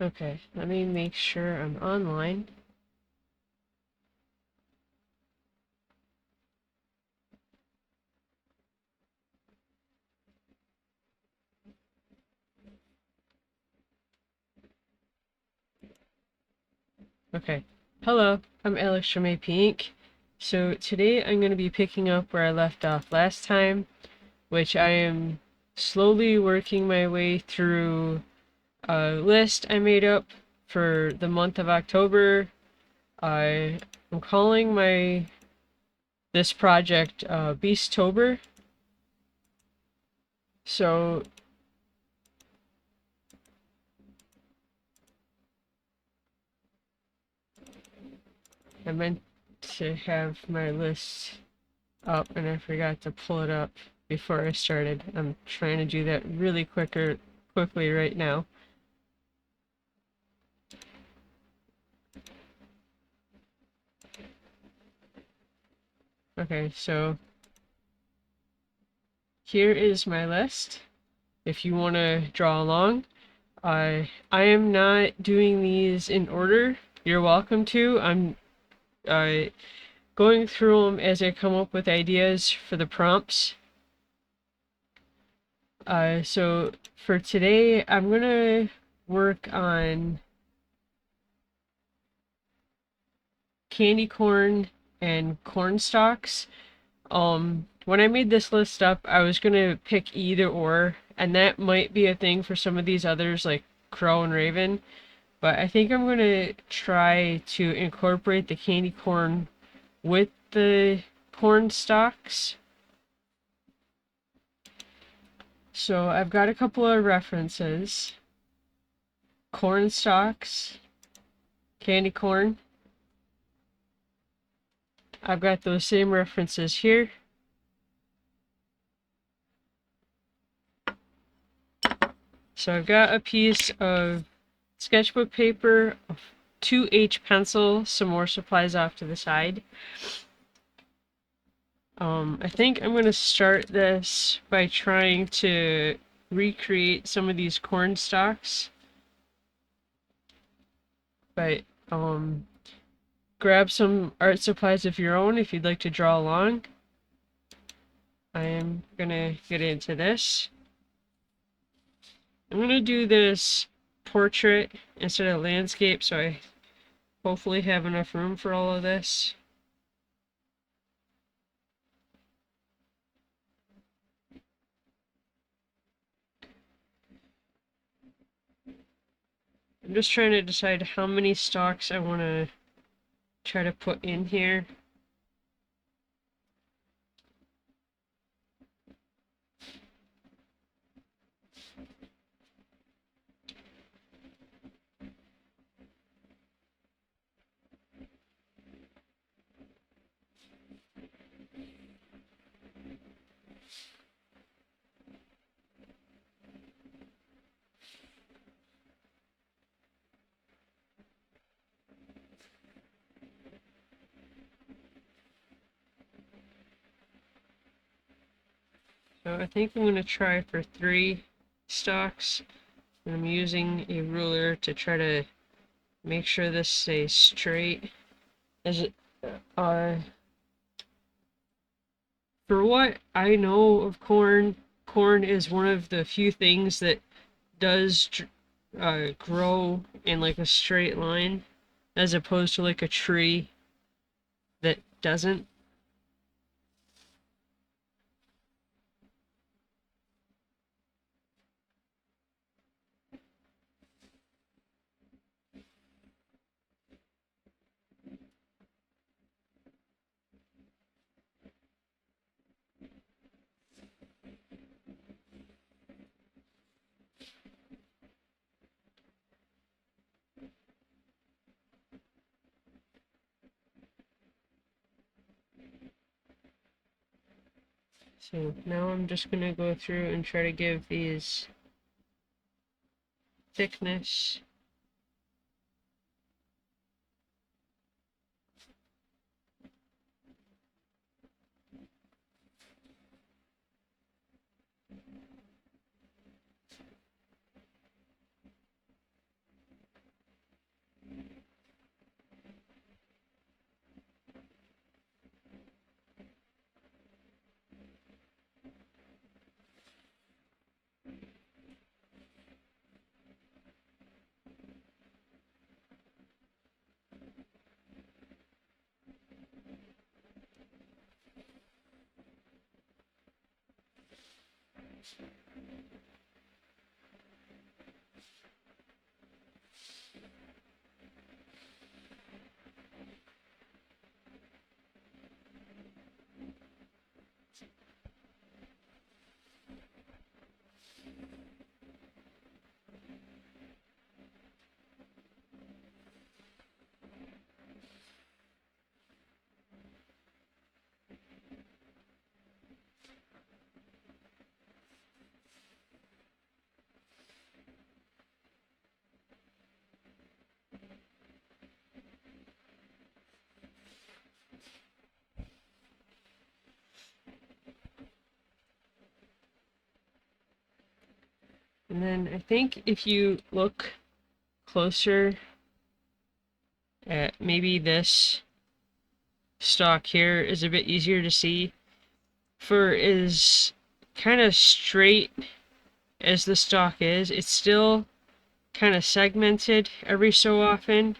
Okay, let me make sure I'm online. Okay. Hello, I'm Alex from A.P.Ink. So today I'm going to be picking up where I left off last time, which I am slowly working my way through a list I made up for the month of October. I'm calling this project Beastober. So I meant to have my list up and I forgot to pull it up before I started. I'm trying to do that really quickly right now. Okay, so here is my list. If you want to draw along, I am not doing these in order. You're welcome to. I'm uh, going through them as I come up with ideas for the prompts. So for today, I'm gonna work on candy corn and corn stalks. When I made this list up, I was gonna pick either or, and that might be a thing for some of these others like crow and raven, but I think I'm gonna try to incorporate the candy corn with the corn stalks. So I've got a couple of references. Corn stalks, candy corn. I've got those same references here. So I've got a piece of sketchbook paper, 2H pencil, some more supplies off to the side. I think I'm going to start this by trying to recreate some of these corn stalks. But grab some art supplies of your own if you'd like to draw along. I am going to get into this. I'm going to do this portrait instead of landscape, so I hopefully have enough room for all of this. I'm just trying to decide how many stalks I want to try to put in here. So I think I'm going to try for 3 stalks. And I'm using a ruler to try to make sure this stays straight. As it, uh, for what I know of corn, corn is one of the few things that does grow in like a straight line, as opposed to like a tree that doesn't. So now I'm just going to go through and try to give these thickness. And then I think if you look closer at maybe this stalk here is a bit easier to see. For as kind of straight as the stalk is, it's still kind of segmented every so often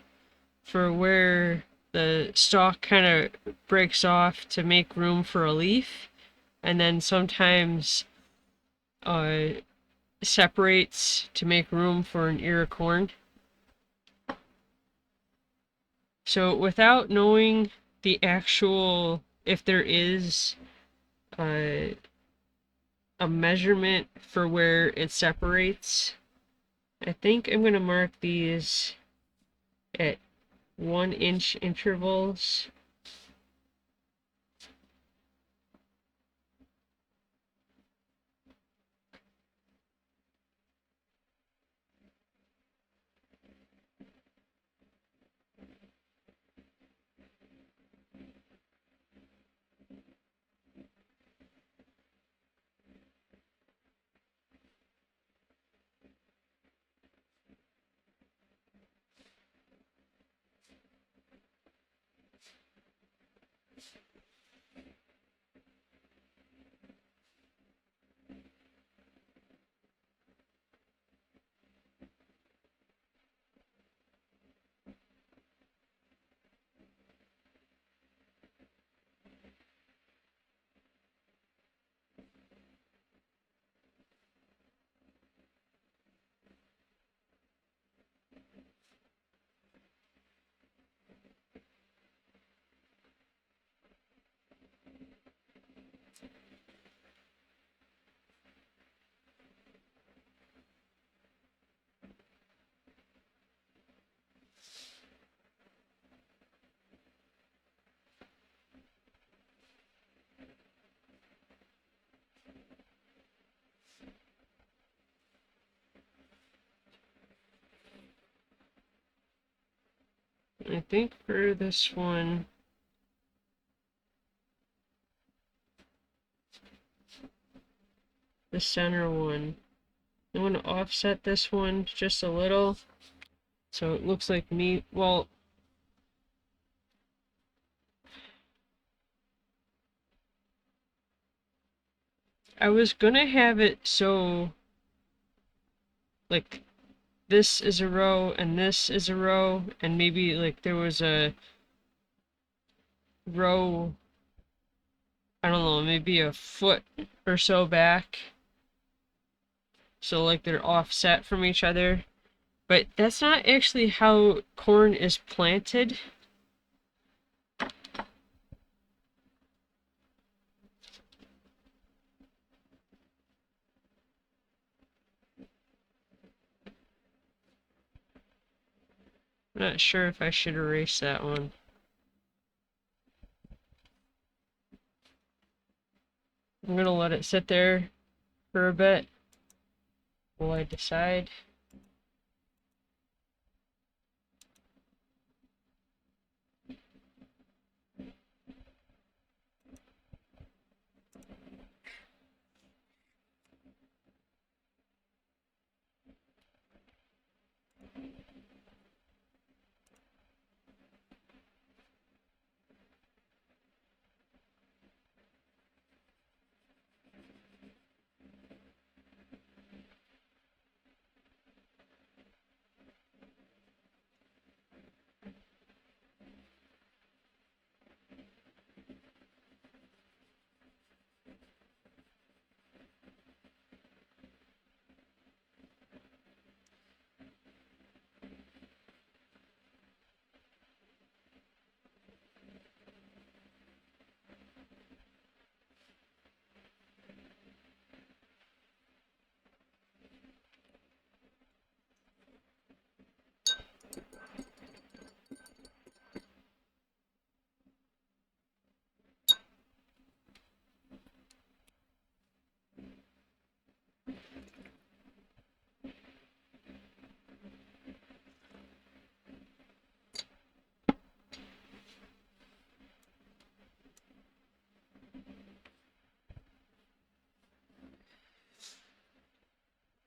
for where the stalk kind of breaks off to make room for a leaf, and then sometimes separates to make room for an ear of corn. So without knowing the actual, if there is a measurement for where it separates, I think I'm going to mark these at 1-inch intervals. I think for this one, the center one, I'm going to offset this one just a little so it looks like me. Well, I was gonna have it so like this is a row and this is a row, and maybe like there was a row, I don't know, maybe a foot or so back, so like they're offset from each other. But that's not actually how corn is planted. I'm not sure if I should erase that one. I'm gonna let it sit there for a bit while I decide.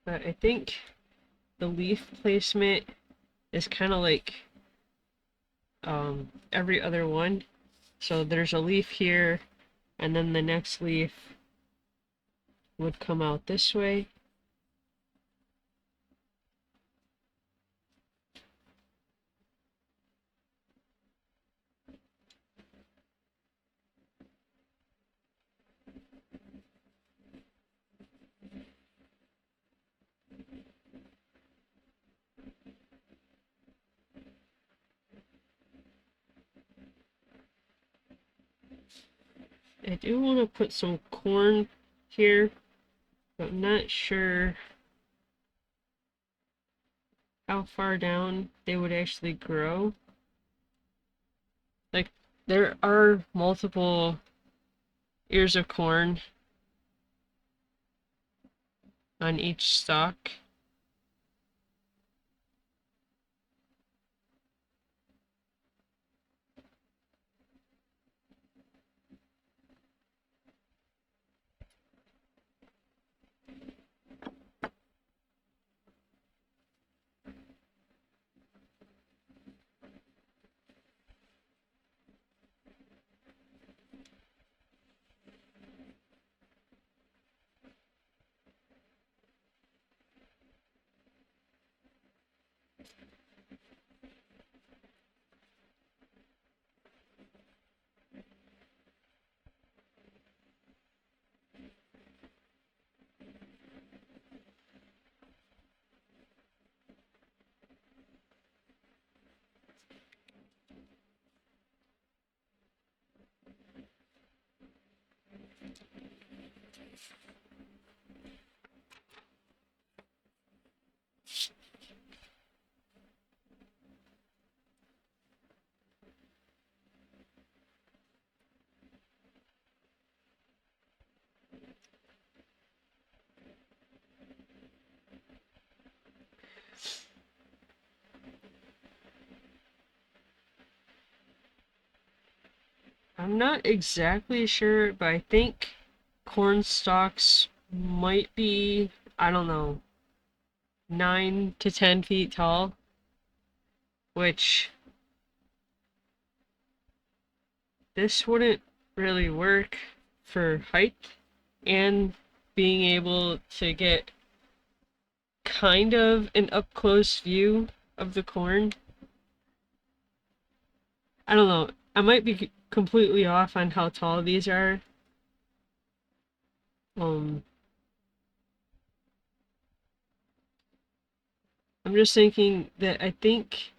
But I think the leaf placement is kind of like every other one. So there's a leaf here, and then the next leaf would come out this way. I do want to put some corn here, but I'm not sure how far down they would actually grow. Like, there are multiple ears of corn on each stalk. I'm not exactly sure, but I think corn stalks might be, I don't know, 9 to 10 feet tall, which this wouldn't really work for height and being able to get kind of an up close view of the corn. I don't know. I might be completely off on how tall these are. Um, I'm just thinking that I think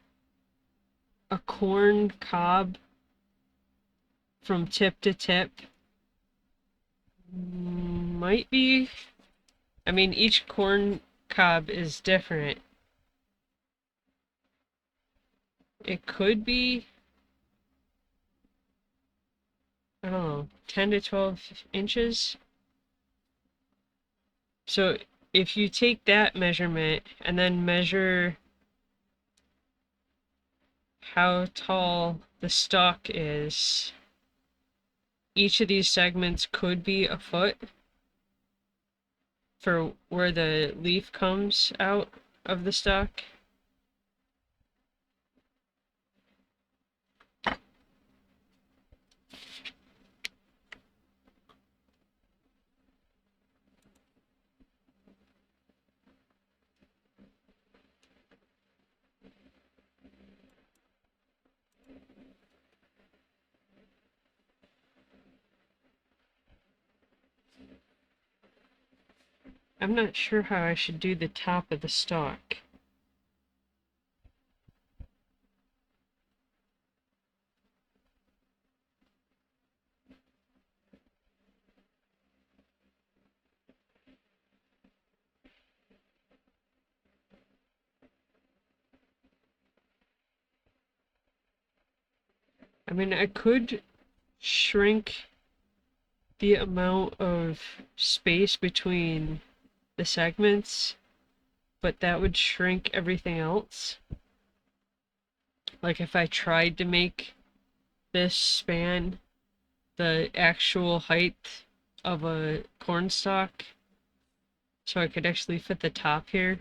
a corn cob from tip to tip might be. I mean, each corn cob is different. It could be, I don't know, 10 to 12 inches. So if you take that measurement and then measure how tall the stalk is, each of these segments could be a foot for where the leaf comes out of the stalk. I'm not sure how I should do the top of the stalk. I mean, I could shrink the amount of space between the segments, but that would shrink everything else. Like if I tried to make this span the actual height of a cornstalk, so I could actually fit the top here.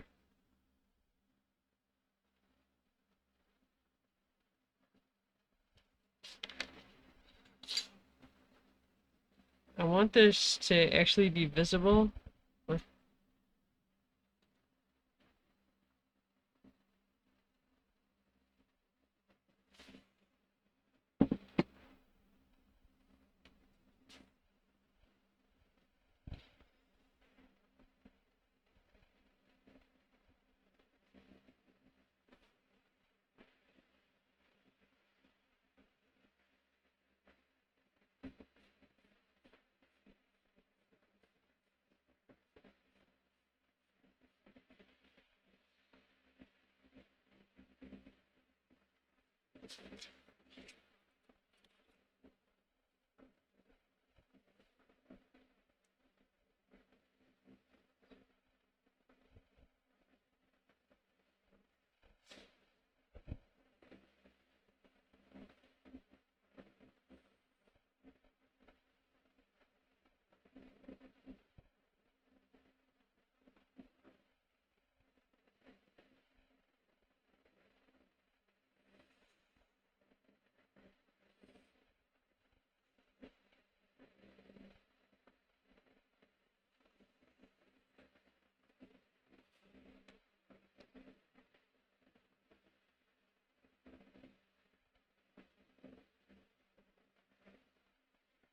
I want this to actually be visible.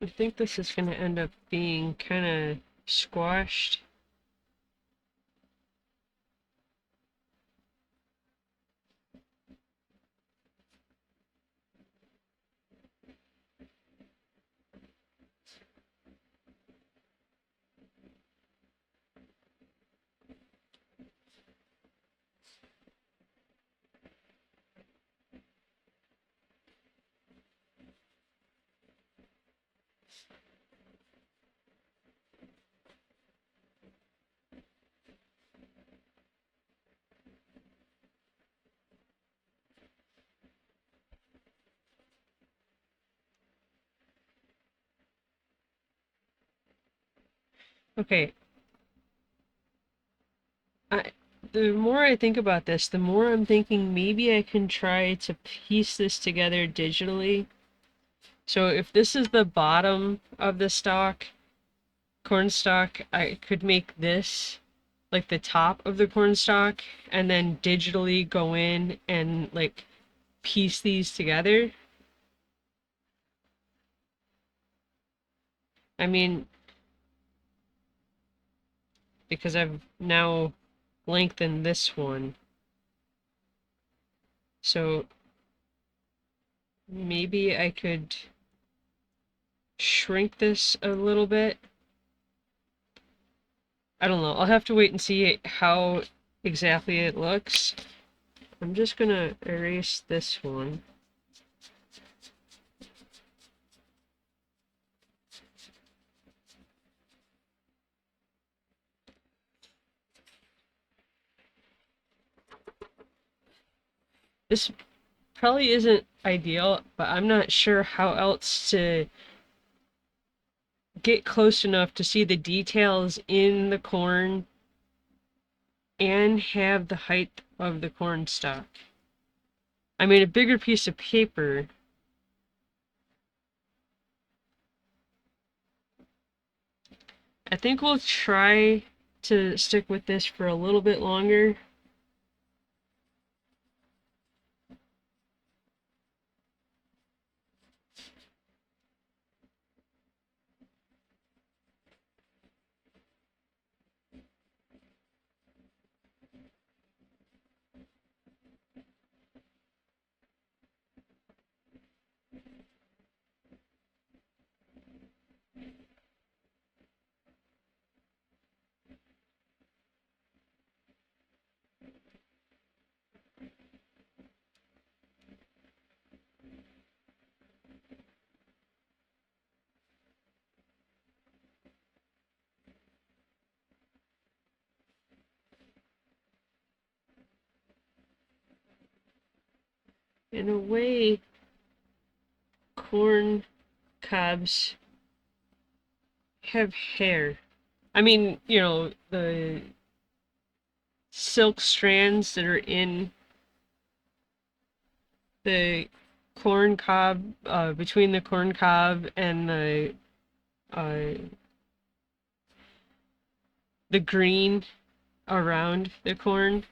I think this is going to end up being kind of squashed. Okay, I, the more I think about this, the more I'm thinking maybe I can try to piece this together digitally. So if this is the bottom of the stalk, corn stalk, I could make this like the top of the corn stalk and then digitally go in and like piece these together. I mean, because I've now lengthened this one. So maybe I could shrink this a little bit. I don't know. I'll have to wait and see how exactly it looks. I'm just gonna erase this one. This probably isn't ideal, but I'm not sure how else to get close enough to see the details in the corn and have the height of the corn stalk. I made a bigger piece of paper. I think we'll try to stick with this for a little bit longer. In a way, corn cobs have hair. I mean, you know, the silk strands that are in the corn cob, between the corn cob and uh, the green around the corn.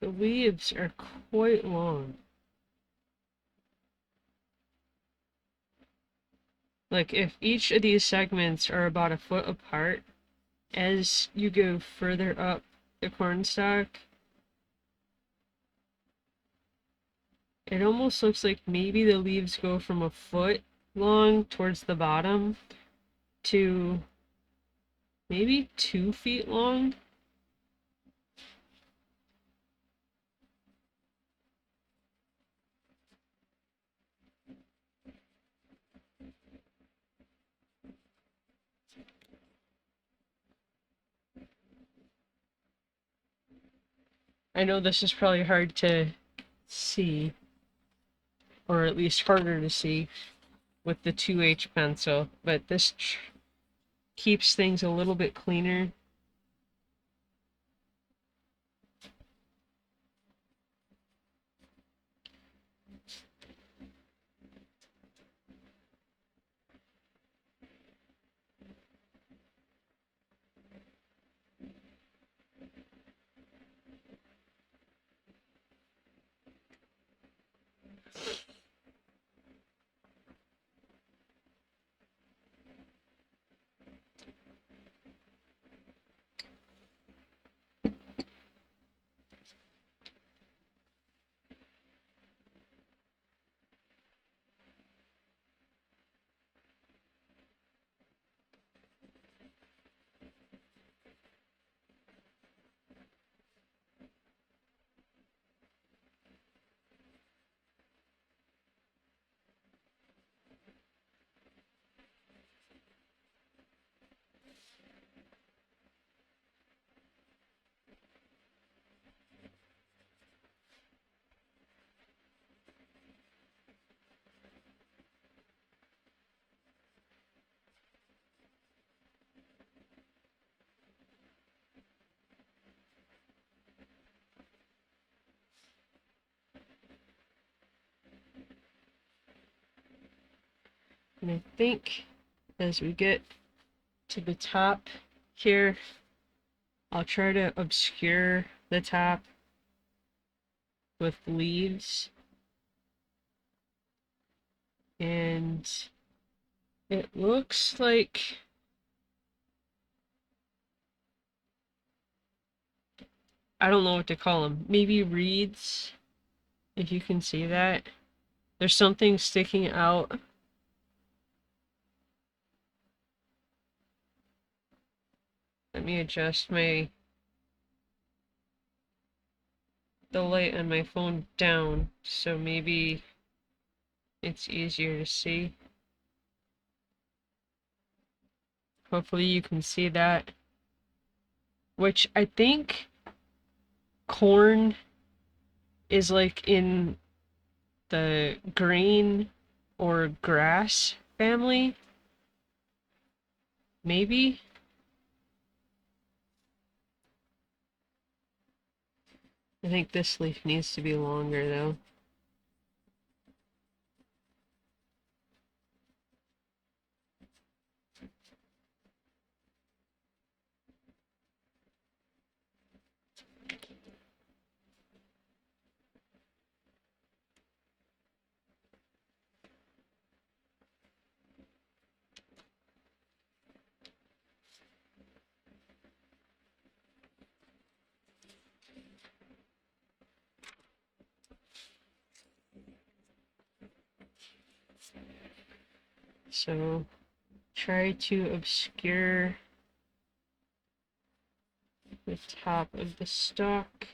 The leaves are quite long. Like if each of these segments are about a foot apart, as you go further up the cornstalk, it almost looks like maybe the leaves go from a foot long towards the bottom to maybe 2 feet long. I know this is probably hard to see, or at least harder to see with the 2H pencil, but this keeps things a little bit cleaner. And I think as we get to the top here, I'll try to obscure the top with leaves. And it looks like I don't know what to call them. Maybe reeds, if you can see that. There's something sticking out. Let me adjust the light on my phone down so maybe it's easier to see. Hopefully you can see that. Which I think corn is like in the grain or grass family. Maybe? I think this leaf needs to be longer though. So try to obscure the top of the stalk.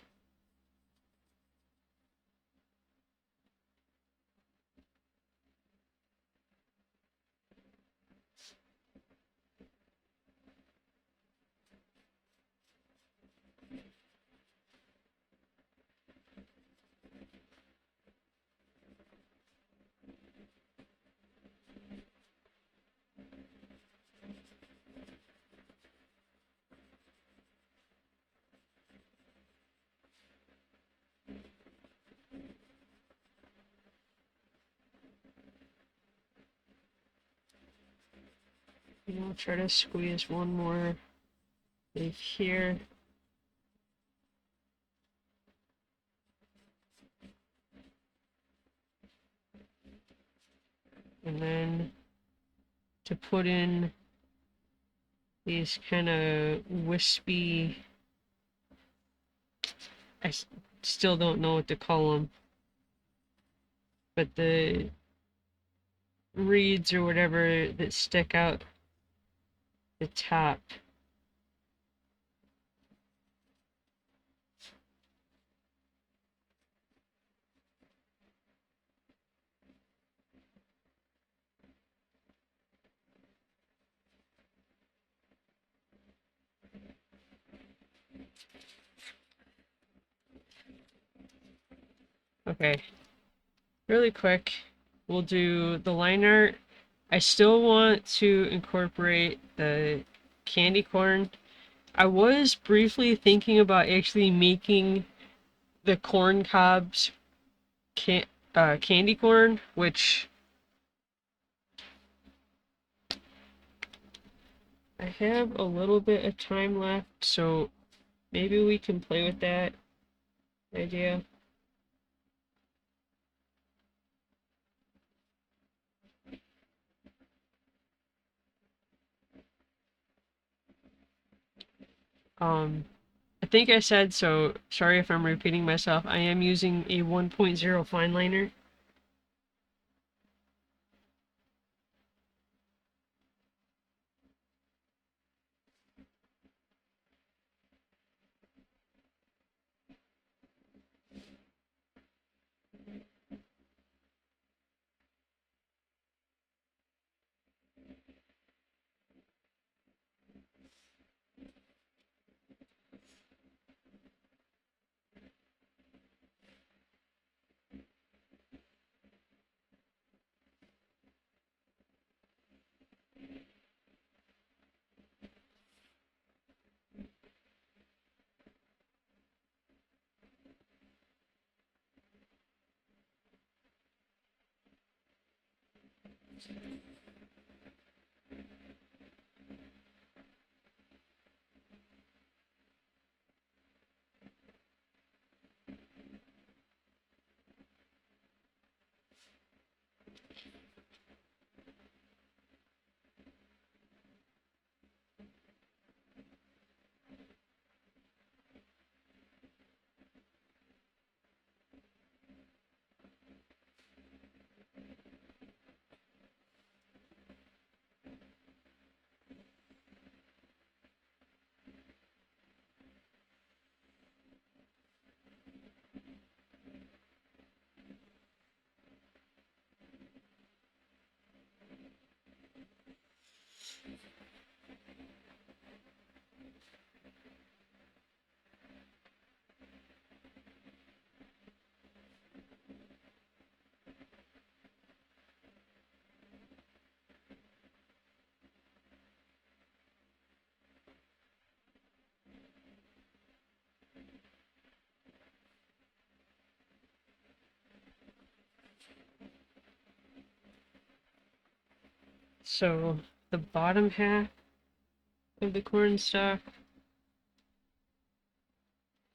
And I'll try to squeeze one more leaf here. And then to put in these kind of wispy, I still don't know what to call them, but the reeds or whatever that stick out the top. Okay, really quick, we'll do the line art. I still want to incorporate the candy corn. I was briefly thinking about actually making the corn cobs candy corn, which I have a little bit of time left, so maybe we can play with that idea. I think I said, so sorry if I'm repeating myself, I am using a 1.0 fine liner. So the bottom half of the corn stalk,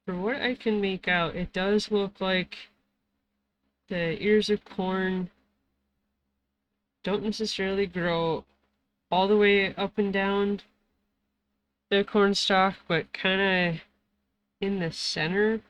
for what I can make out, it does look like the ears of corn don't necessarily grow all the way up and down the corn stalk, but kind of in the center.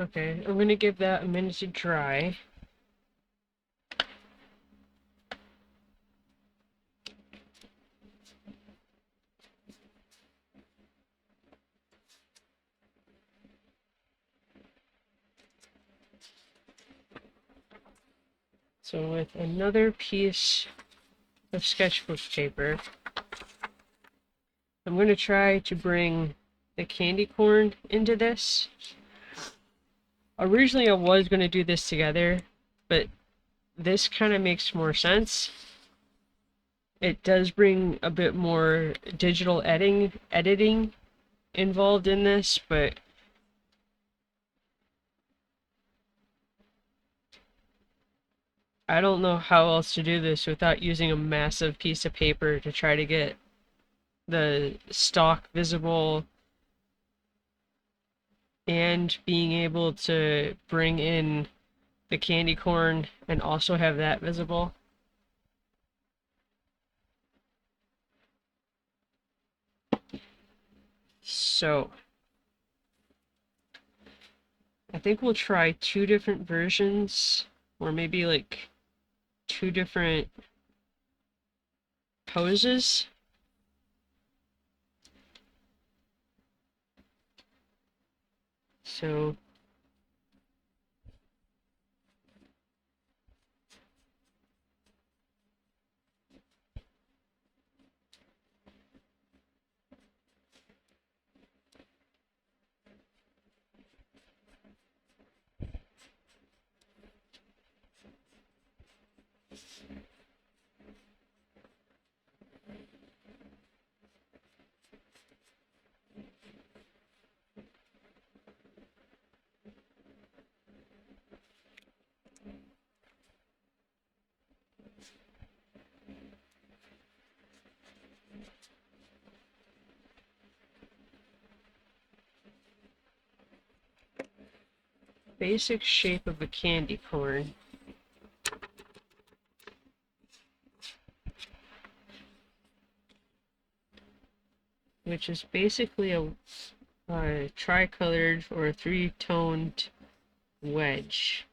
Okay, I'm gonna give that a minute to dry. So with another piece of sketchbook paper, I'm going to try to bring the candy corn into this. Originally I was going to do this together, but this kind of makes more sense. It does bring a bit more digital editing involved in this, but I don't know how else to do this without using a massive piece of paper to try to get the stock visible and being able to bring in the candy corn and also have that visible. So I think we'll try two different versions, or maybe like two different poses. So basic shape of a candy corn. Which is basically a tricolored or three-toned wedge.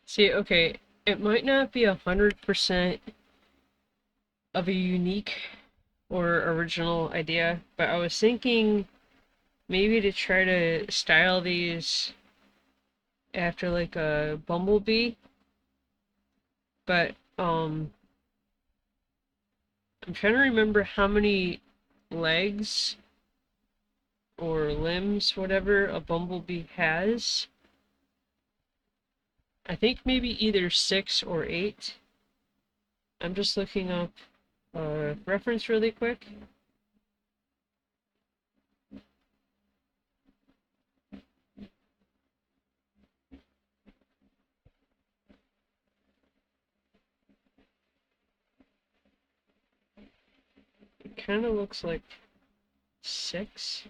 See, okay, it might not be 100% of a unique or original idea, but I was thinking maybe to try to style these after like a bumblebee, but I'm trying to remember how many legs or limbs, whatever, a bumblebee has. I think maybe either 6 or 8. I'm just looking up reference really quick. It kind of looks like 6.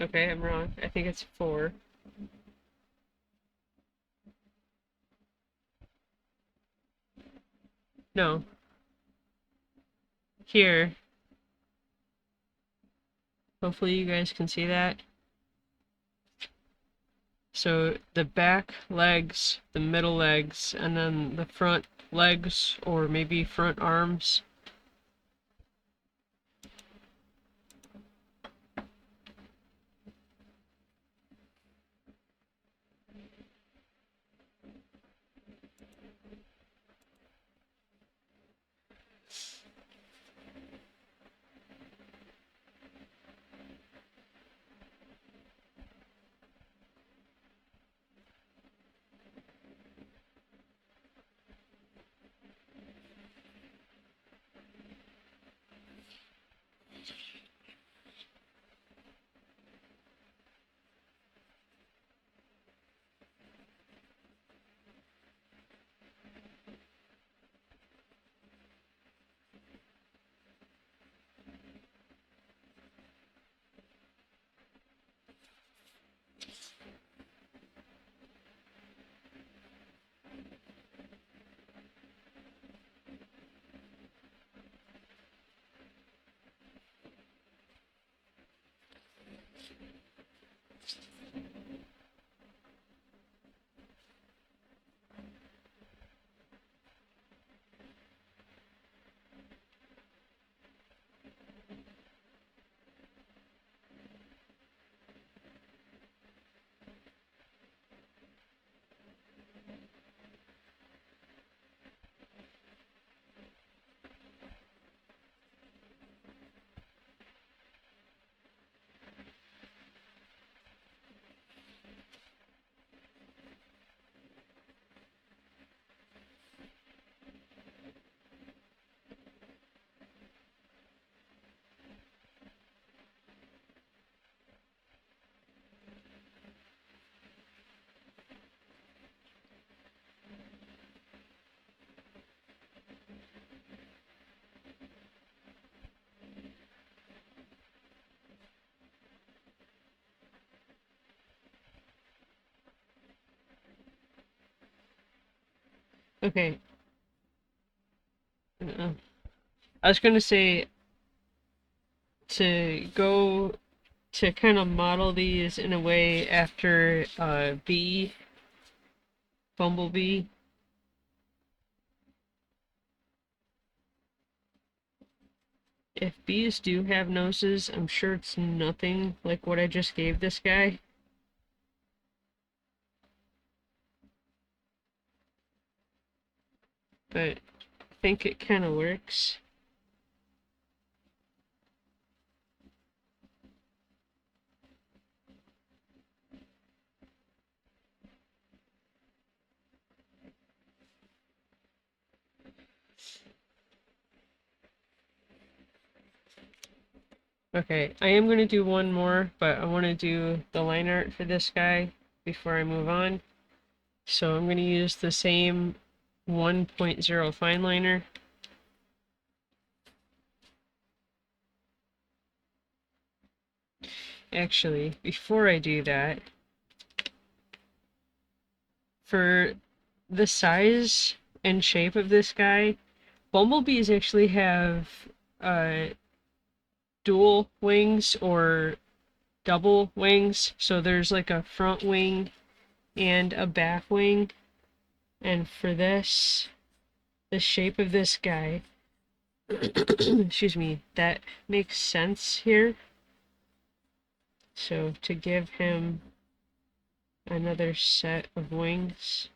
Okay, I'm wrong. I think it's 4. No. Here. Hopefully you guys can see that. So the back legs, the middle legs, and then the front legs, or maybe front arms. Okay. I was gonna say to go to kind of model these in a way after Bumblebee. If bees do have noses, I'm sure it's nothing like what I just gave this guy. But I think it kind of works. Okay, I am going to do one more, but I want to do the line art for this guy before I move on. So I'm going to use the same 1.0 fine liner. Actually, before I do that, for the size and shape of this guy, bumblebees actually have dual wings or double wings. So there's like a front wing and a back wing. And for this, the shape of this guy, excuse me, that makes sense here. So to give him another set of wings.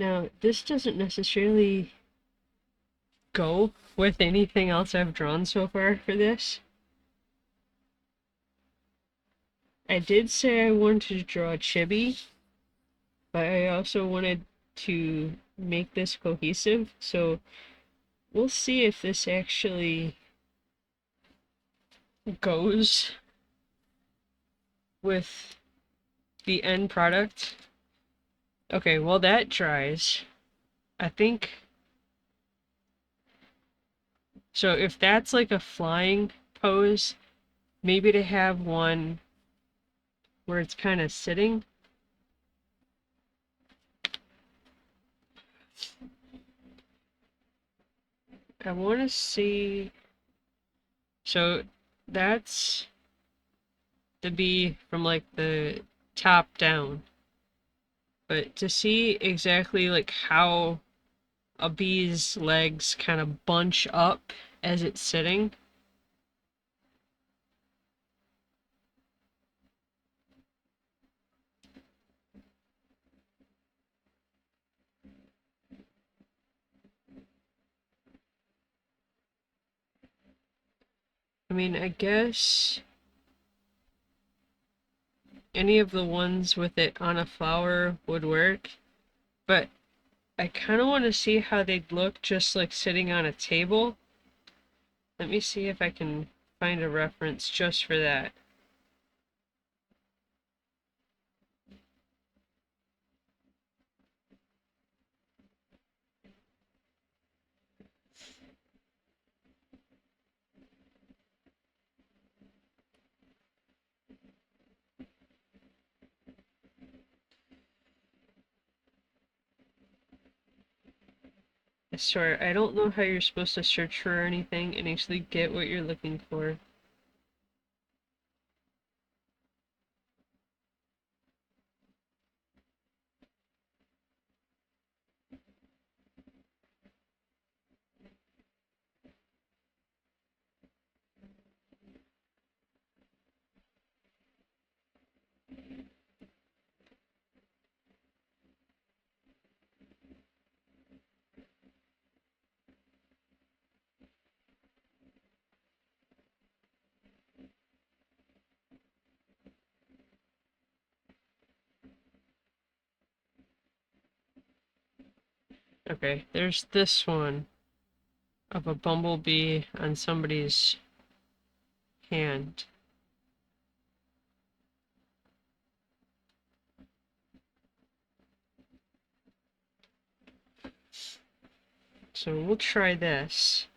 Now, this doesn't necessarily go with anything else I've drawn so far for this. I did say I wanted to draw a chibi, but I also wanted to make this cohesive, so we'll see if this actually goes with the end product. Okay, while that dries, I think, so if that's like a flying pose, maybe to have one where it's kind of sitting. I want to see, so that's the bee from like the top down, but to see exactly like how a bee's legs kind of bunch up as it's sitting. I mean, I guess any of the ones with it on a flower would work, but I kind of want to see how they'd look just like sitting on a table. Let me see if I can find a reference just for that. I swear, I don't know how you're supposed to search for anything and actually get what you're looking for. Okay, there's this one of a bumblebee on somebody's hand. So we'll try this.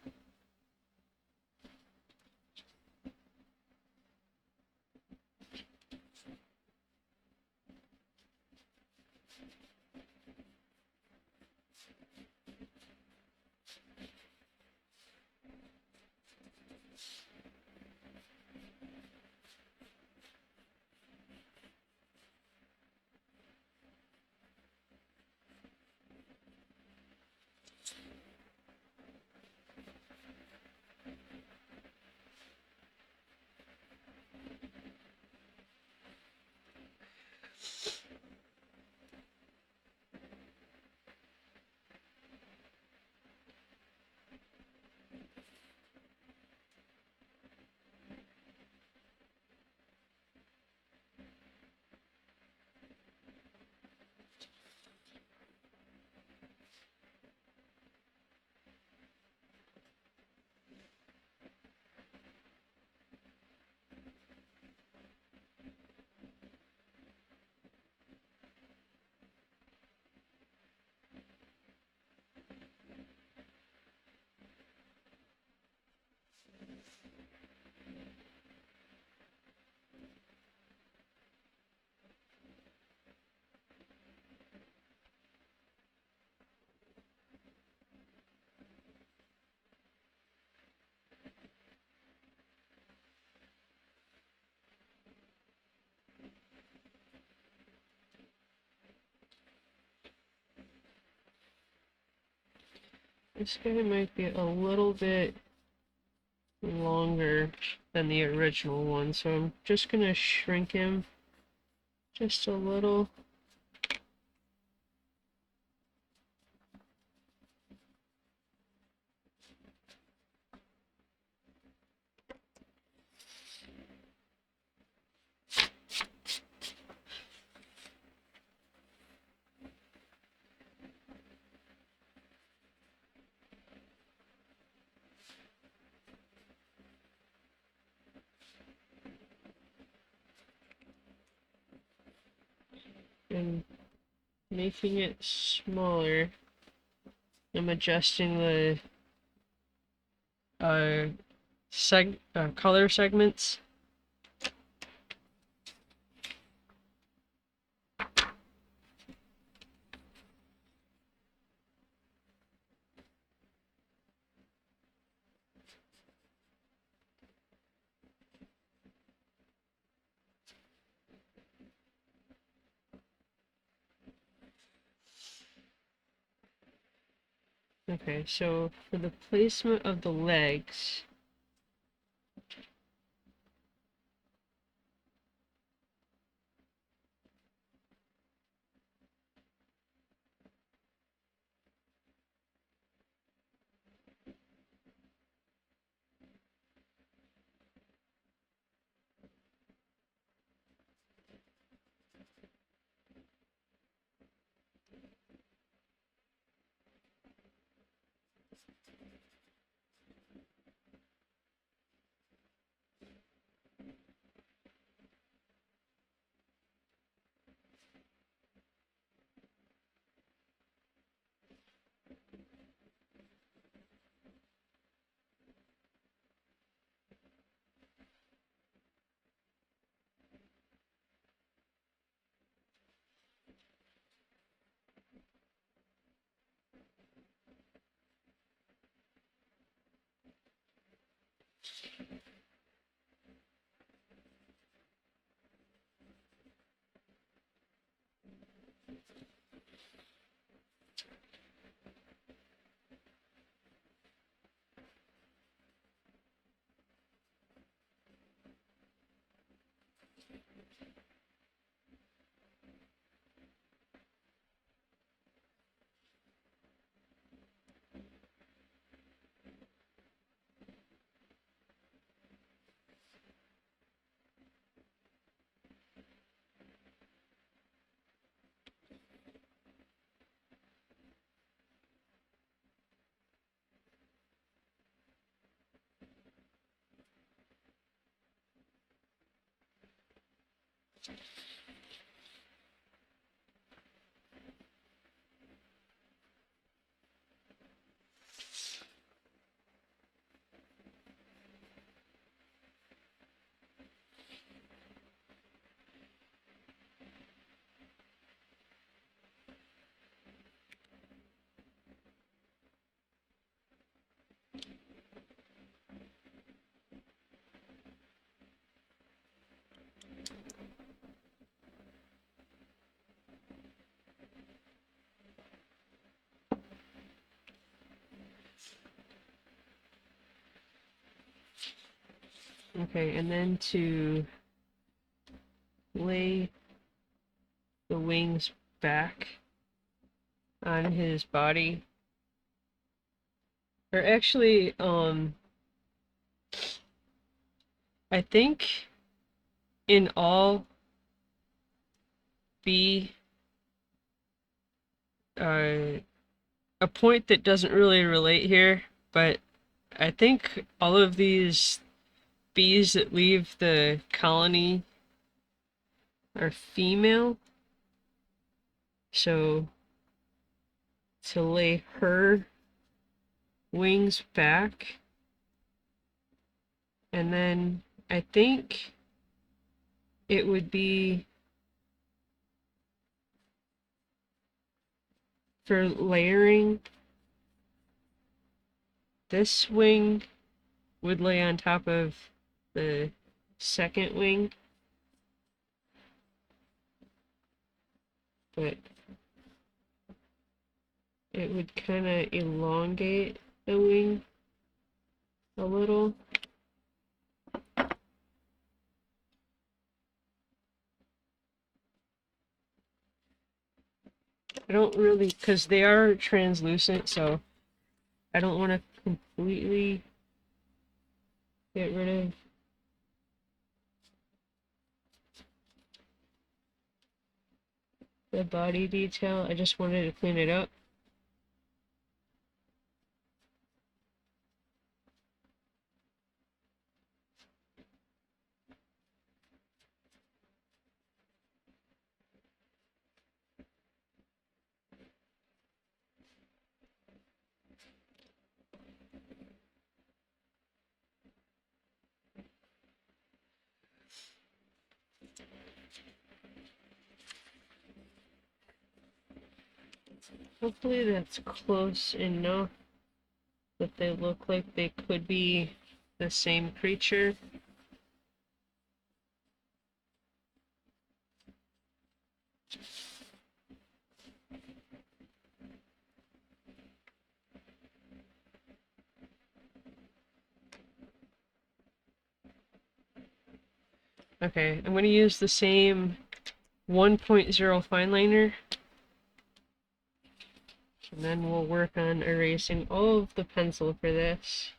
This guy might be a little bit longer than the original one, so I'm just gonna shrink him just a little. and making it smaller. I'm adjusting the color segments. Okay, so for the placement of the legs, okay, and then to lay the wings back on his body, or actually, I think in all be uh, a point that doesn't really relate here, but I think all of these bees that leave the colony are female. So to lay her wings back, and then I think it would be for layering, this wing would lay on top of the second wing, but it would kind of elongate the wing a little. I don't really, because they are translucent, so I don't want to completely get rid of the body detail. I just wanted to clean it up. Hopefully that's close enough that they look like they could be the same creature. Okay, I'm going to use the same 1.0 fine liner, and then we'll work on erasing all of the pencil for this.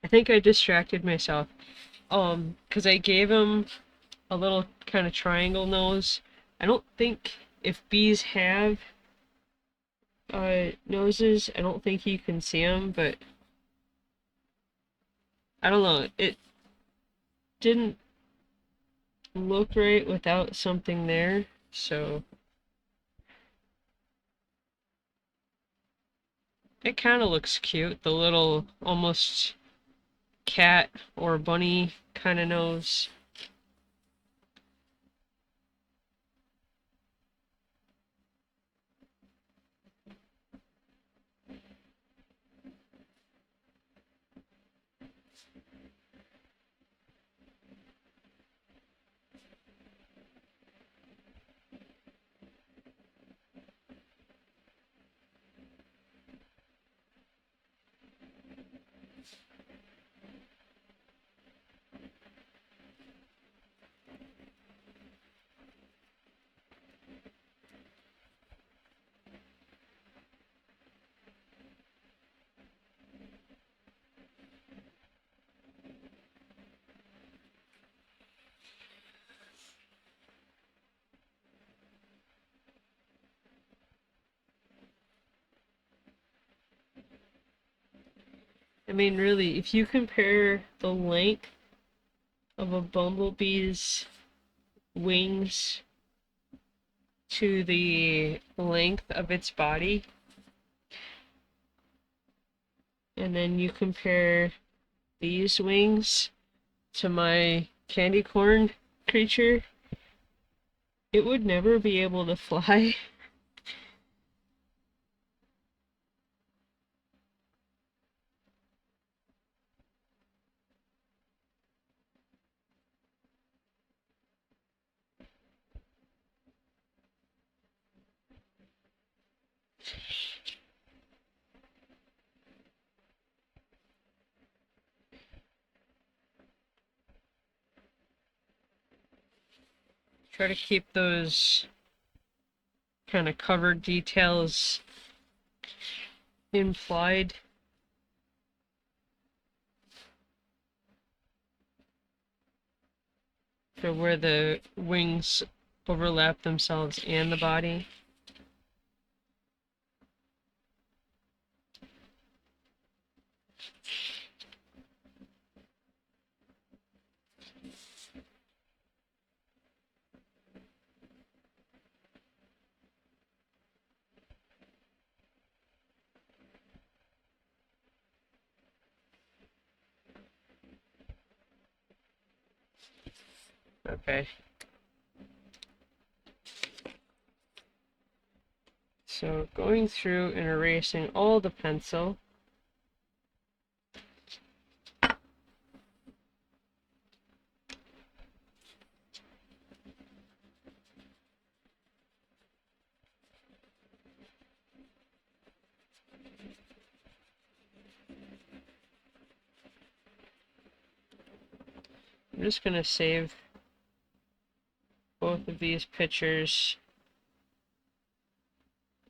I think I distracted myself. Because I gave him a little kind of triangle nose. I don't think if bees have noses, I don't think you can see them, but I don't know. It didn't look right without something there, so it kind of looks cute. The little almost cat or bunny kind of nose. I mean, really, if you compare the length of a bumblebee's wings to the length of its body, and then you compare these wings to my candy corn creature, it would never be able to fly. Try to keep those kind of covered details implied. For where the wings overlap themselves and the body. Okay. So going through and erasing all the pencil. I'm just going to save both of these pictures.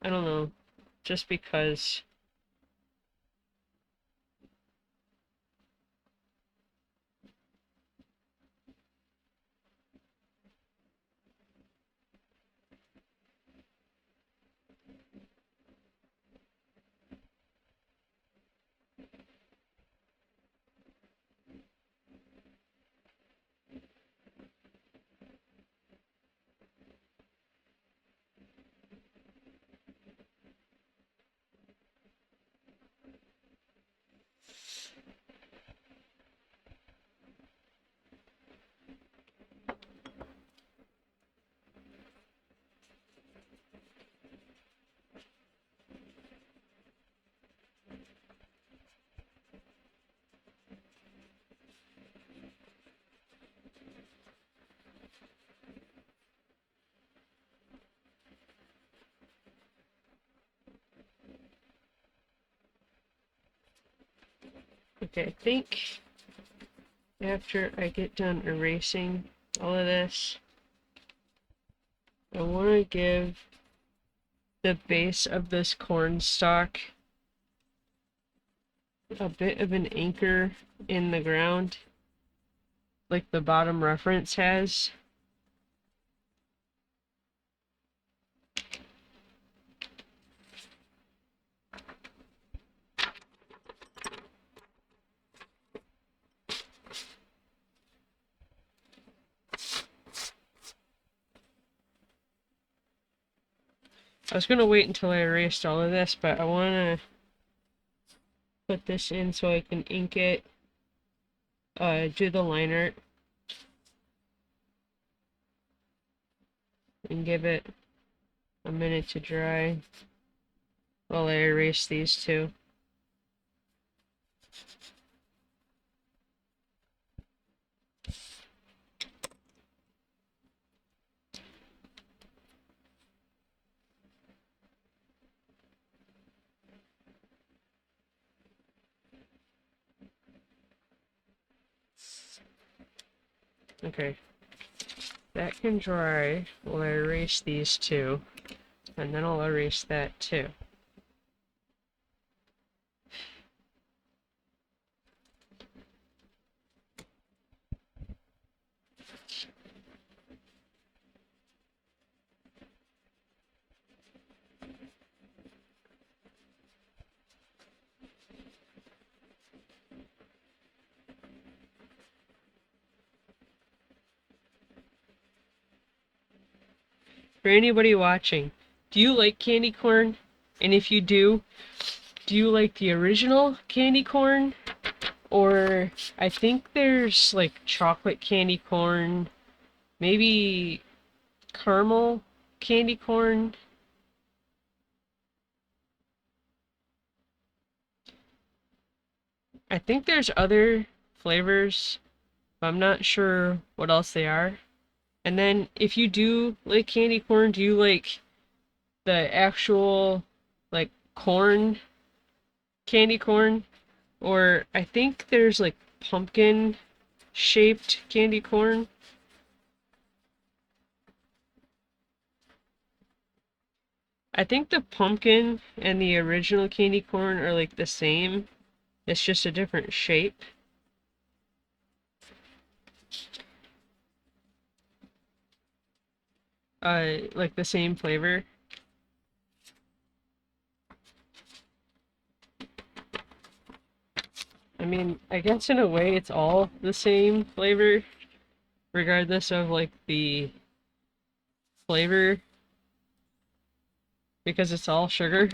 I don't know. just because. Okay, I think after I get done erasing all of this, I want to give the base of this corn stalk a bit of an anchor in the ground, like the bottom reference has. I was gonna wait until I erased all of this, but I wanna put this in so I can ink it, do the line art, and give it a minute to dry while I erase these two. Okay, that can dry while I erase these two, and then I'll erase that too. For anybody watching, do you like candy corn? And if you do you like the original candy corn? Or I think there's like chocolate candy corn, maybe caramel candy corn. I think there's other flavors, but I'm not sure what else they are. And then if you do like candy corn, do you like the actual like corn candy corn? Or I think there's like pumpkin shaped candy corn. I think the pumpkin and the original candy corn are like the same. It's just a different shape. Like the same flavor. I mean, I guess in a way it's all the same flavor, regardless of like the flavor, because it's all sugar.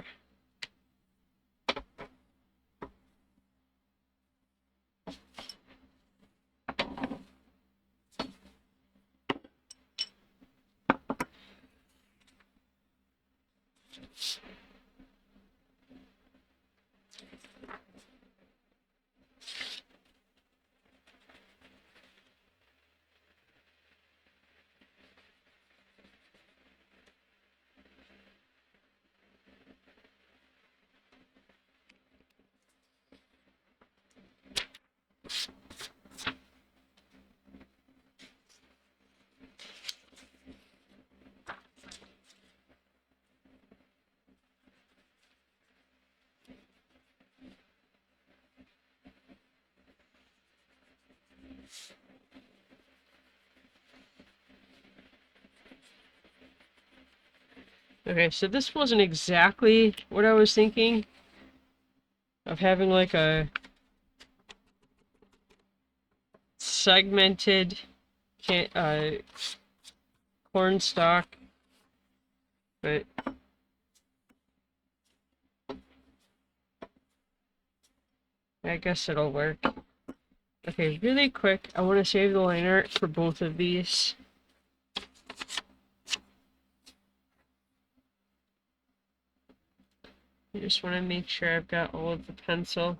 Okay, so this wasn't exactly what I was thinking of, having like a segmented corn stalk, but I guess it'll work. Okay, really quick, I want to save the line art for both of these. I just want to make sure I've got all of the pencil.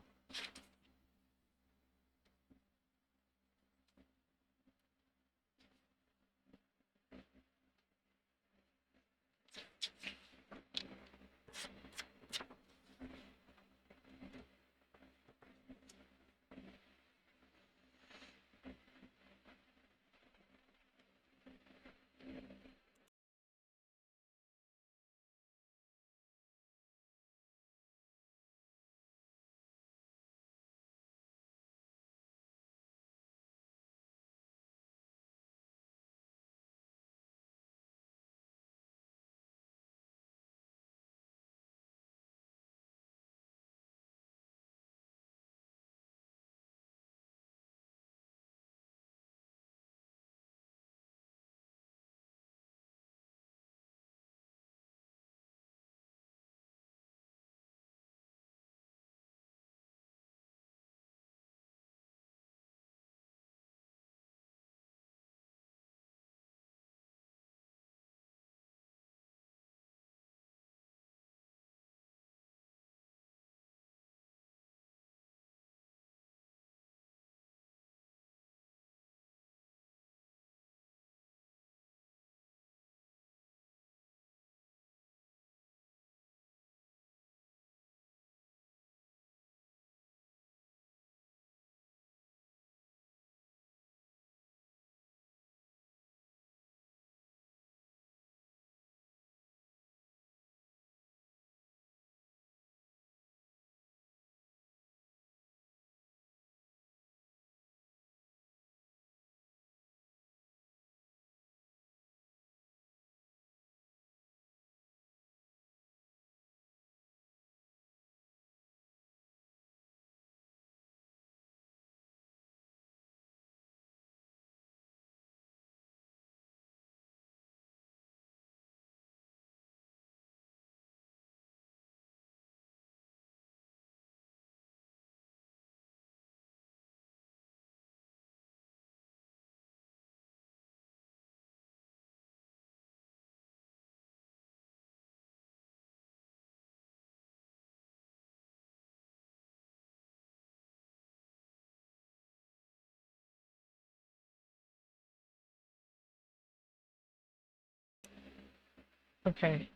Okay,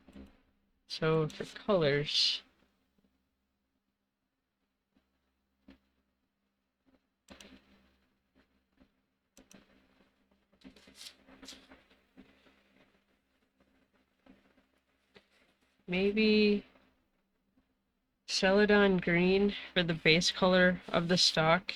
so for colors, maybe celadon green for the base color of the stalk.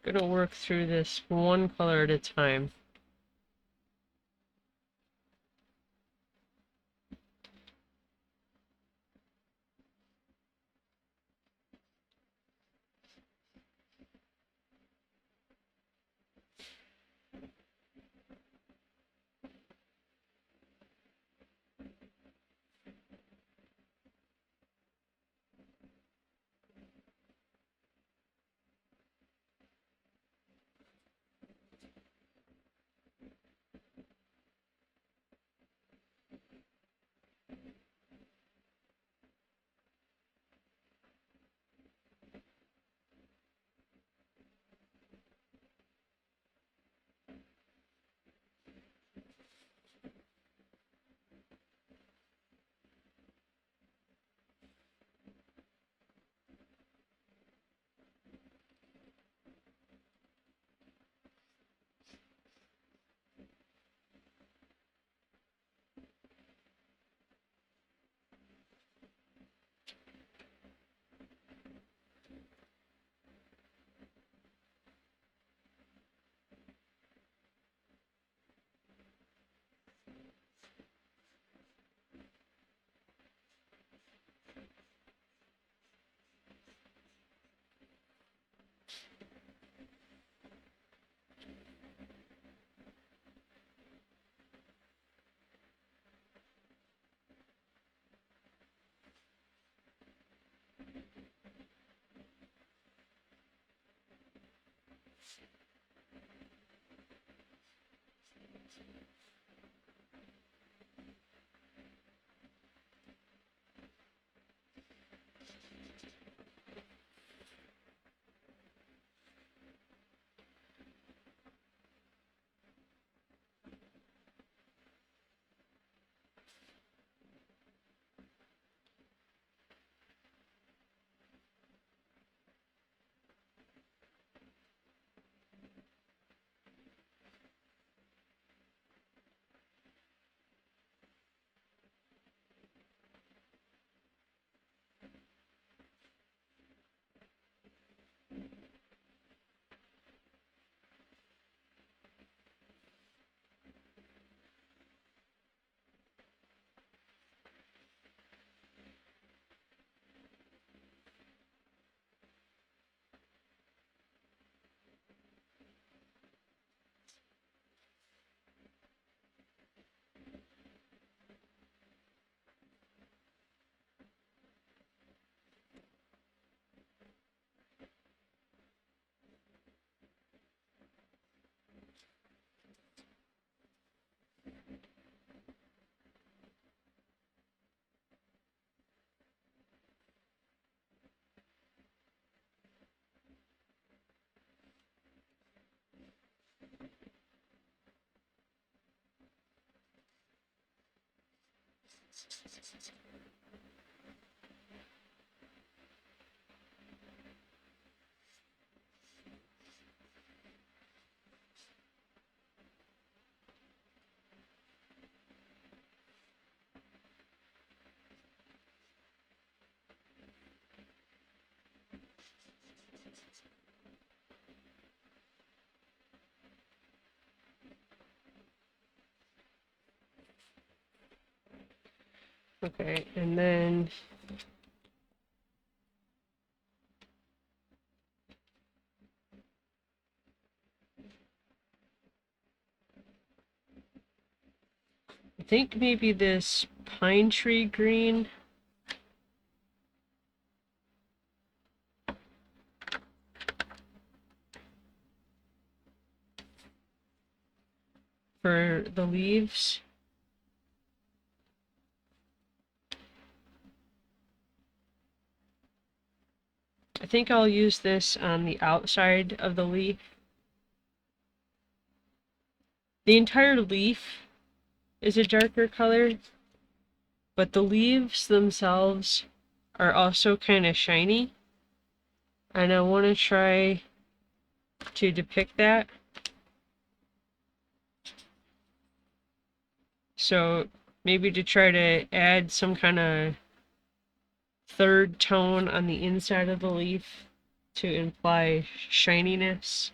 Gonna work through this one color at a time. Okay, and then I think maybe this pine tree green for the leaves. I think I'll use this on the outside of the leaf. The entire leaf is a darker color, but the leaves themselves are also kind of shiny, and I want to try to depict that. So maybe to try to add some kind of third tone on the inside of the leaf to imply shininess.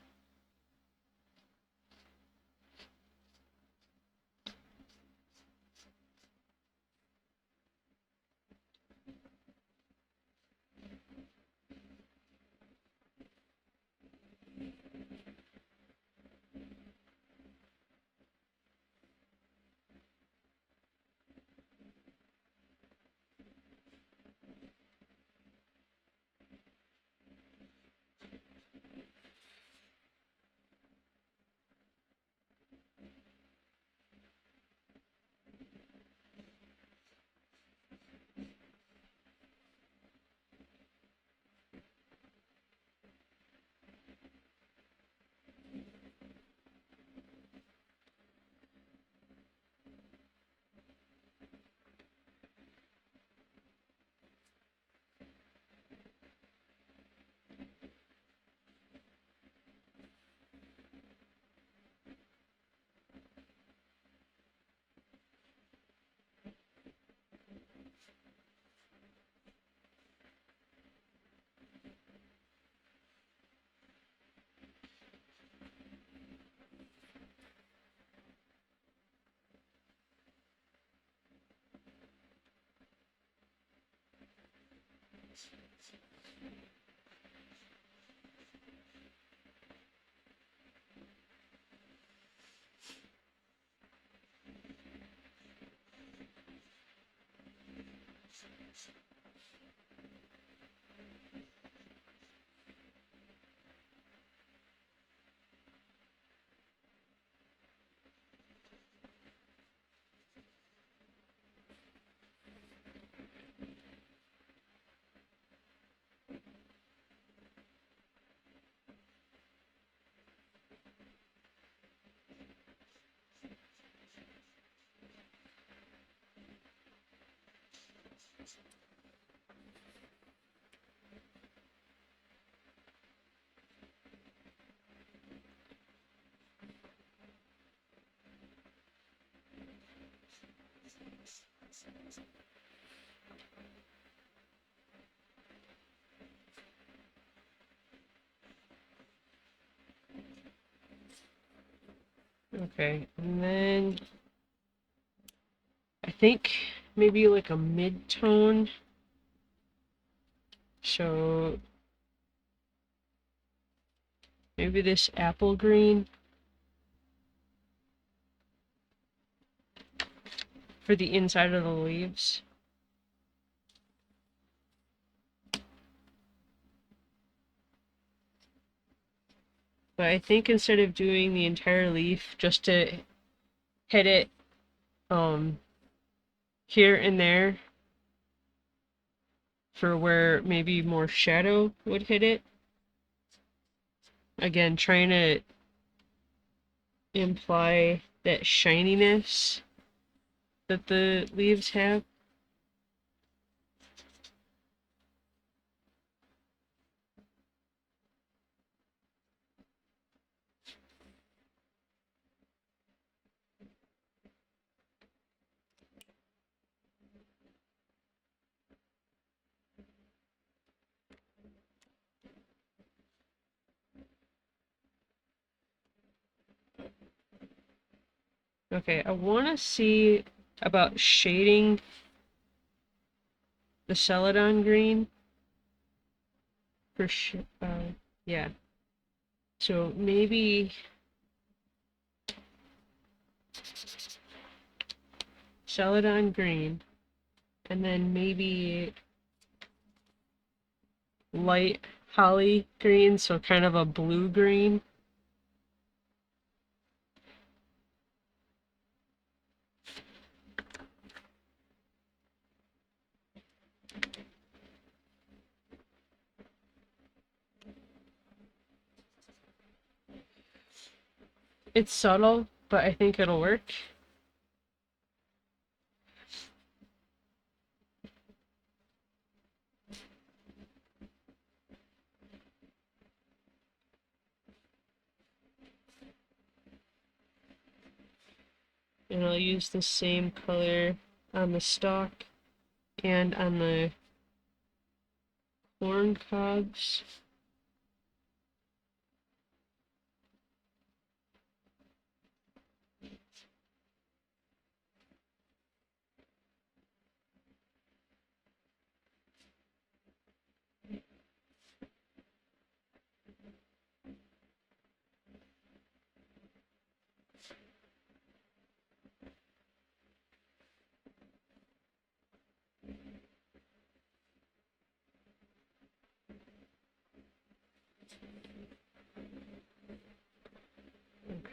Okay, and then I think maybe like a mid-tone. So maybe this apple green for the inside of the leaves. But I think instead of doing the entire leaf, just to hit it here and there for where maybe more shadow would hit it. Again, trying to imply that shininess that the leaves have. Okay, I want to see about shading the celadon green for sure. Yeah. So maybe celadon green, and then maybe light holly green, so kind of a blue green. It's subtle, but I think it'll work. And I'll use the same color on the stalk and on the corn cobs.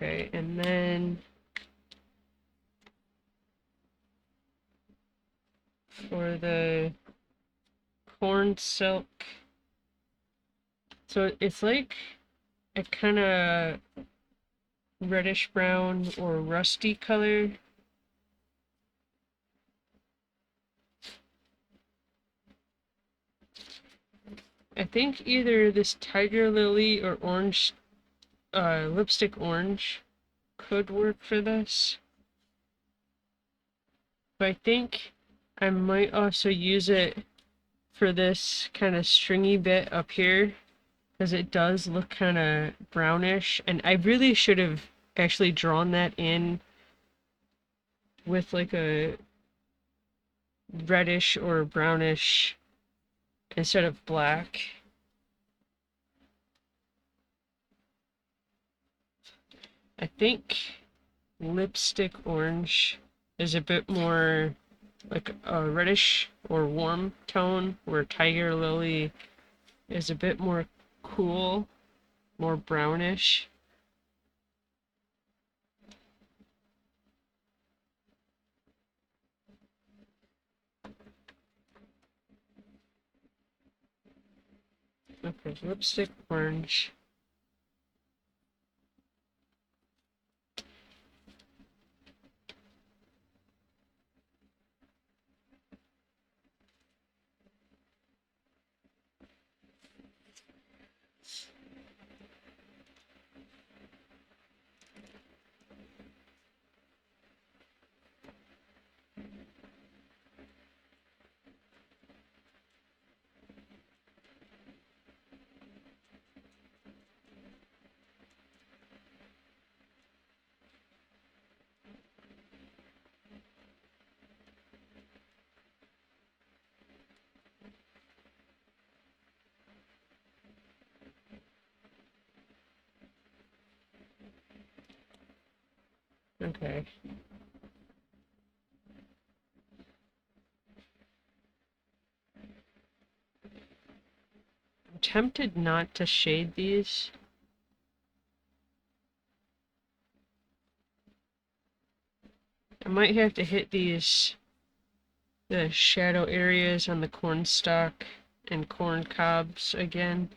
Okay, and then for the corn silk, so it's like a kind of reddish brown or rusty color. I think either this tiger lily or orange, lipstick orange could work for this. But I think I might also use it for this kind of stringy bit up here, because it does look kind of brownish, and I really should have actually drawn that in with like a reddish or brownish instead of black. I think lipstick orange is a bit more like a reddish or warm tone, where tiger lily is a bit more cool, more brownish. Okay, lipstick orange. Okay. I'm tempted not to shade these. I might have to hit the shadow areas on the corn stalk and corn cobs again.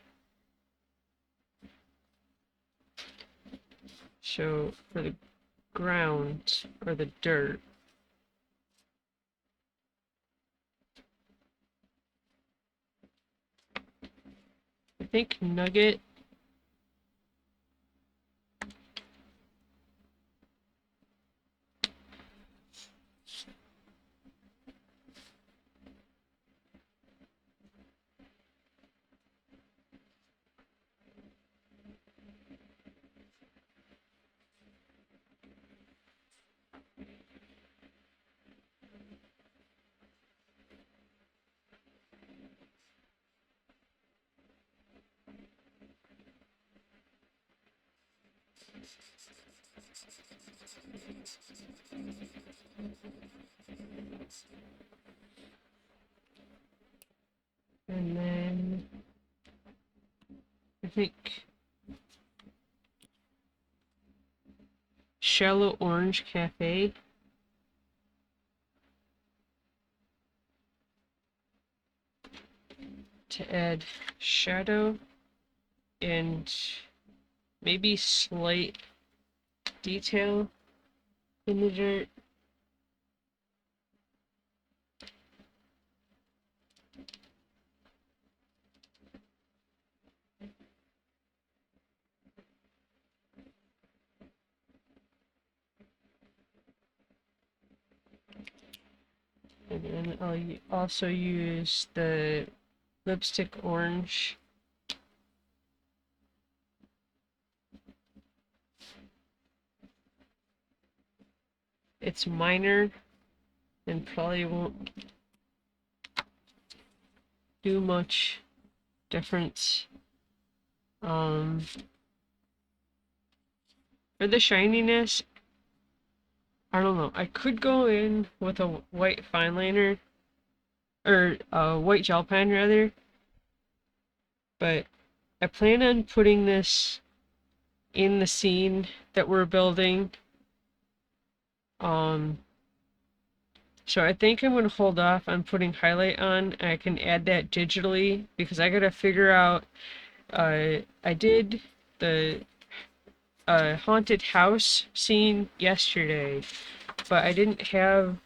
So for the ground, or the dirt, I think nugget. And then I think shallow orange cafe. To add shadow and maybe slight detail in the dirt. And then I'll also use the lipstick orange. It's minor and probably won't do much difference. For the shininess, I don't know. I could go in with a white fine liner, or a white gel pen rather, but I plan on putting this in the scene that we're building. So I think I'm going to hold off on putting highlight on. I can add that digitally because I gotta figure out, I did the haunted house scene yesterday, but I didn't have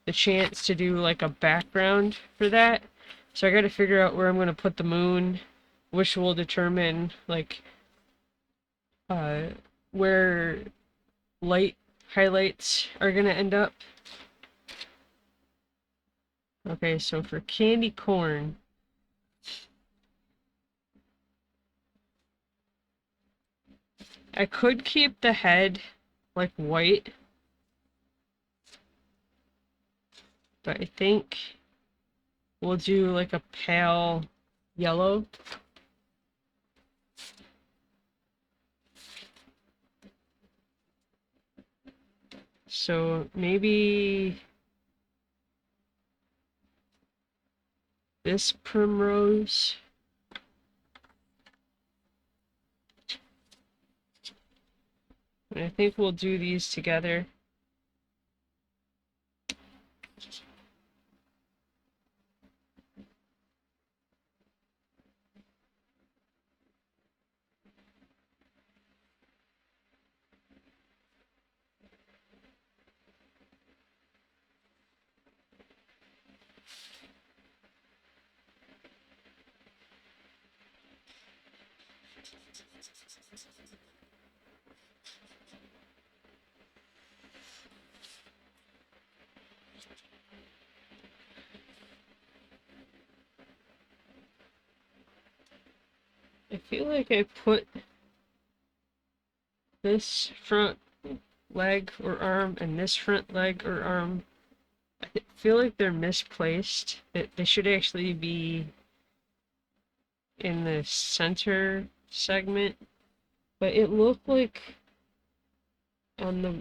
the chance to do like a background for that. So I gotta figure out where I'm going to put the moon, which will determine like uh, where light highlights are going to end up. Okay, so for candy corn, I could keep the head like white, but I think we'll do like a pale yellow. So maybe this primrose. And I think we'll do these together. I feel like I put this front leg or arm and this front leg or arm. I feel like they're misplaced. They should actually be in the center segment, but it looked like on the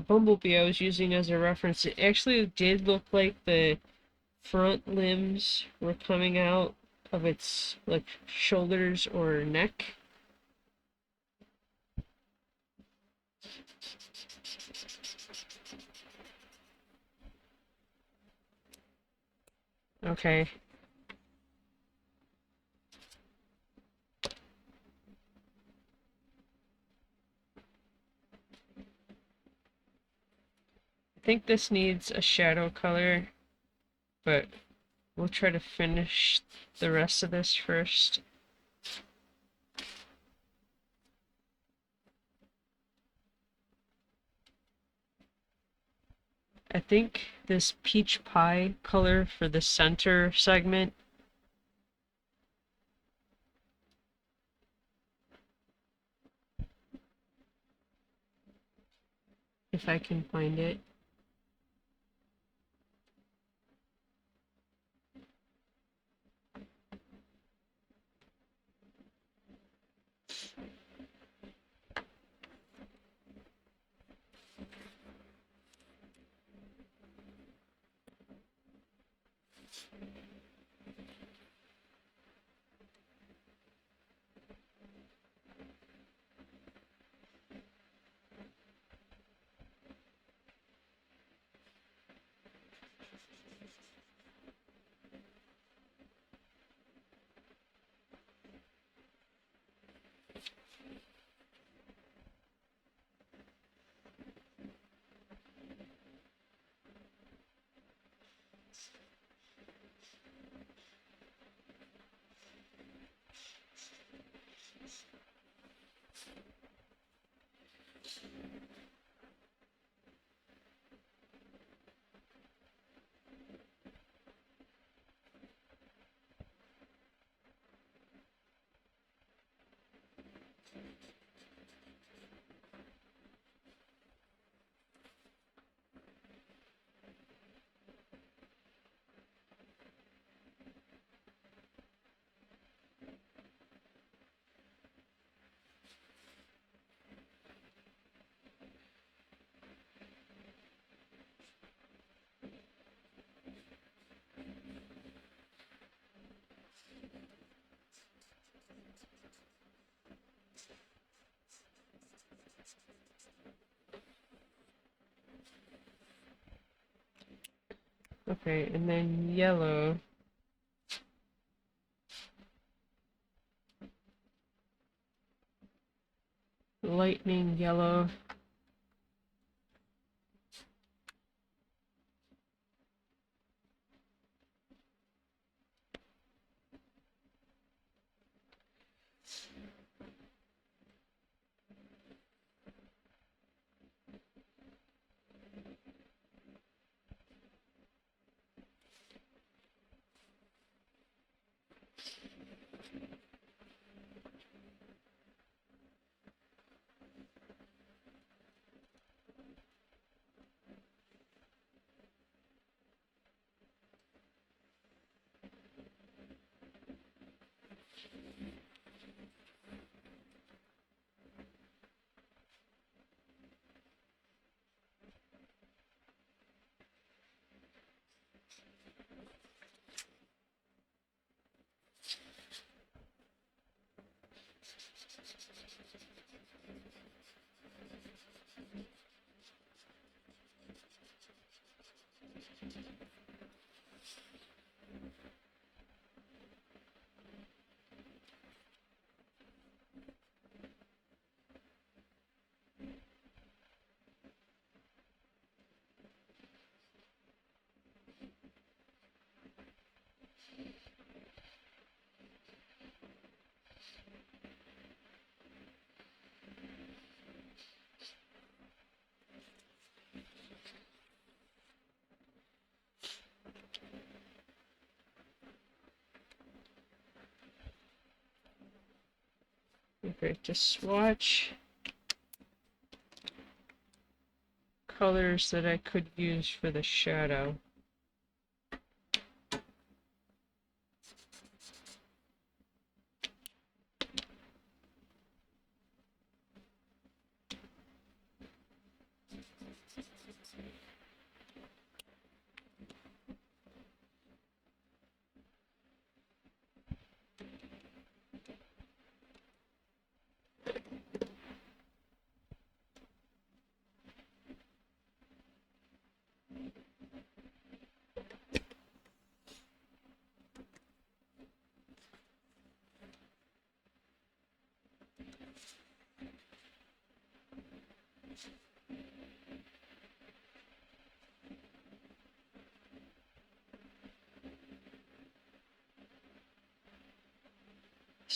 bumblebee I was using as a reference, it actually did look like the front limbs were coming out of its like shoulders or neck. Okay. I think this needs a shadow color, but we'll try to finish the rest of this first. I think this peach pie color for the center segment, if I can find it. Okay, and then yellow. Lightning yellow. Okay, to swatch colors that I could use for the shadow.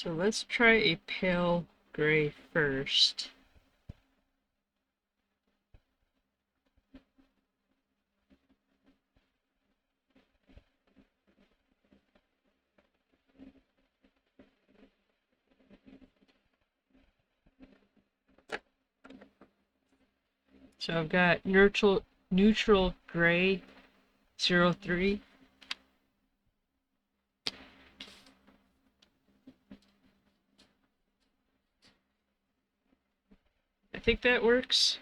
So let's try a pale gray first. So I've got neutral gray 03. I think that works.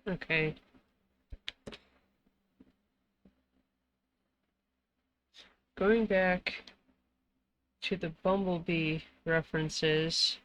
Okay. Going back to the bumblebee references.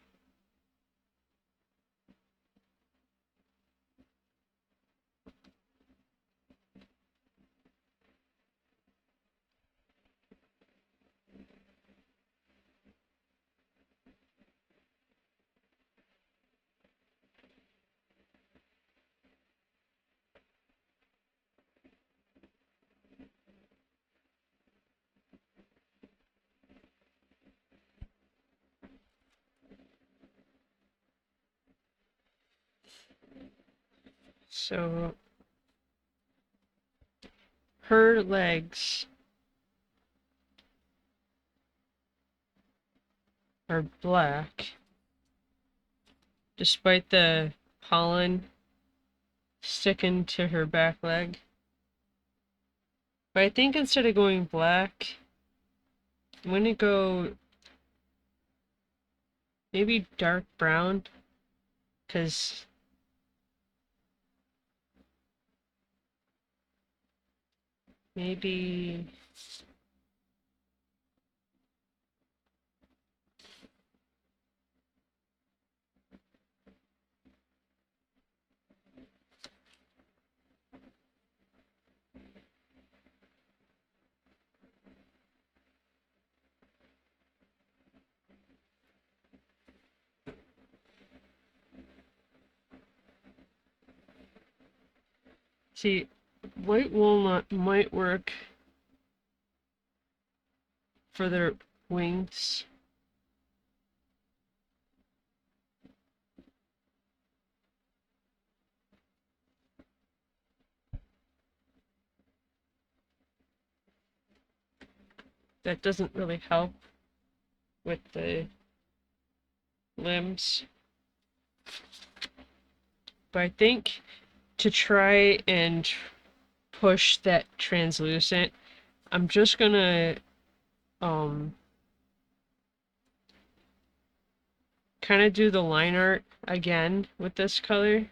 So her legs are black, despite the pollen sticking to her back leg. But I think instead of going black, I'm gonna go maybe dark brown, because maybe see, white walnut might work for their wings. That doesn't really help with the limbs. But I think to try and push that translucent, I'm just gonna um kind of do the line art again with this color.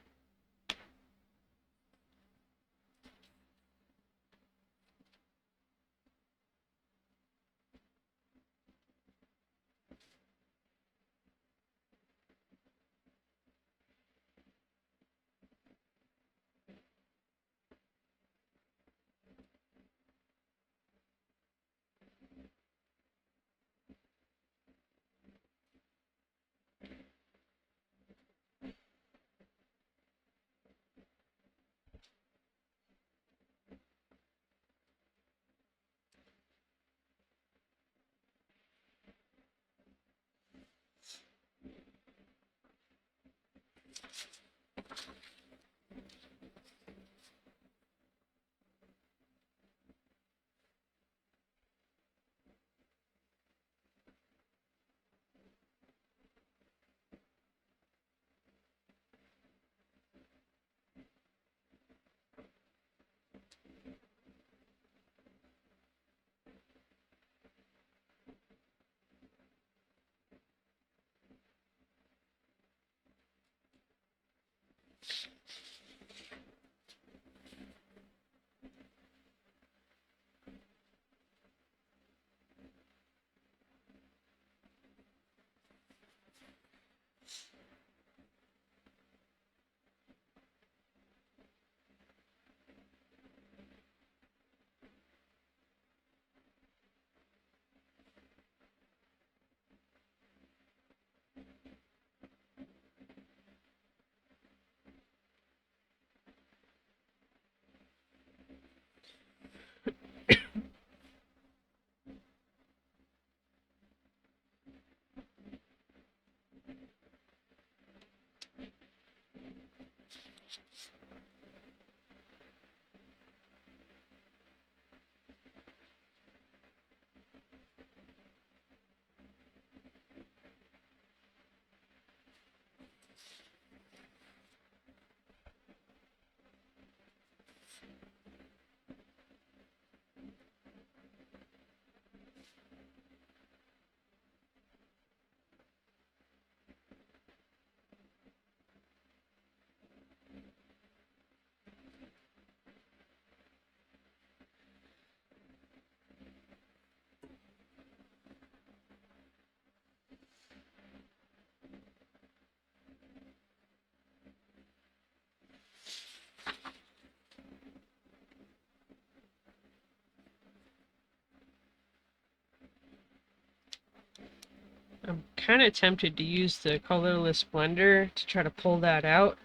I'm kind of tempted to use the colorless blender to try to pull that out,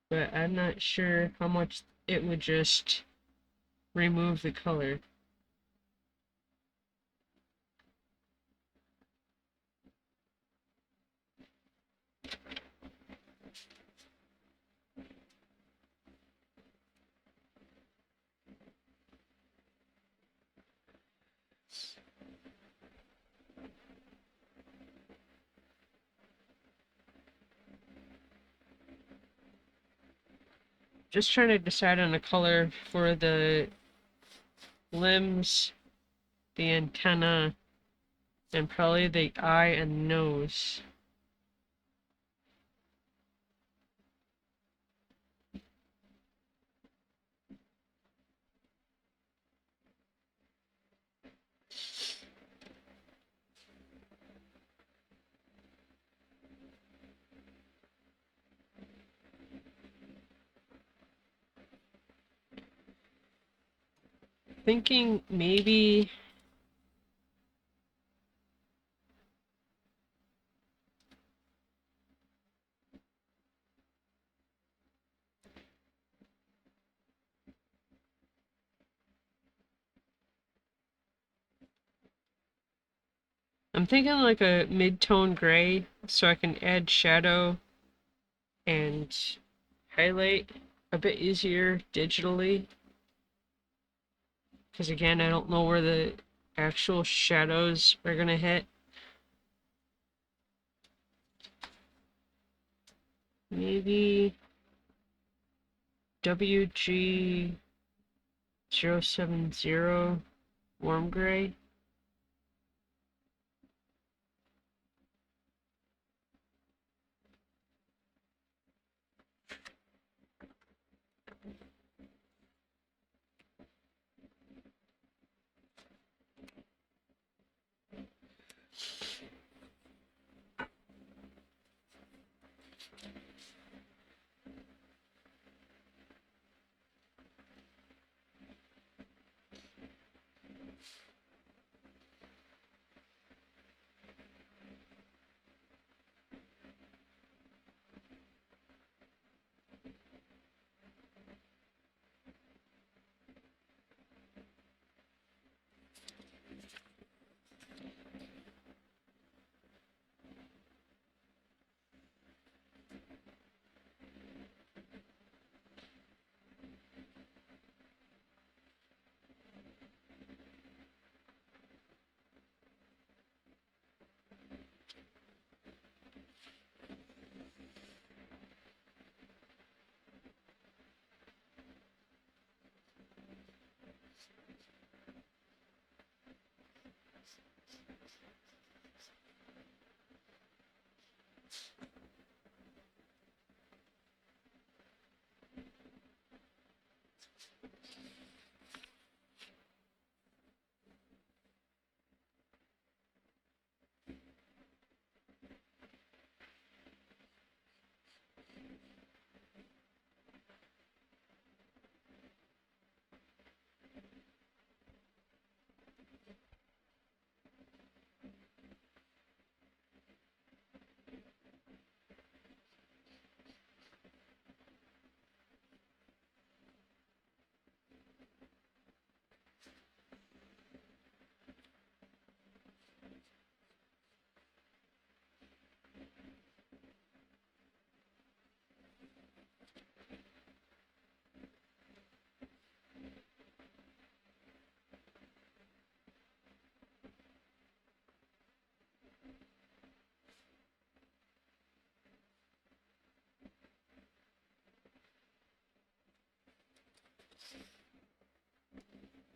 but I'm not sure how much it would just remove the color. Just trying to decide on a color for the limbs, the antenna, and probably the eye and nose. Thinking maybe I'm thinking like a mid-tone gray so I can add shadow and highlight a bit easier digitally. Because again, I don't know where the actual shadows are gonna hit. maybe WG070 warm gray.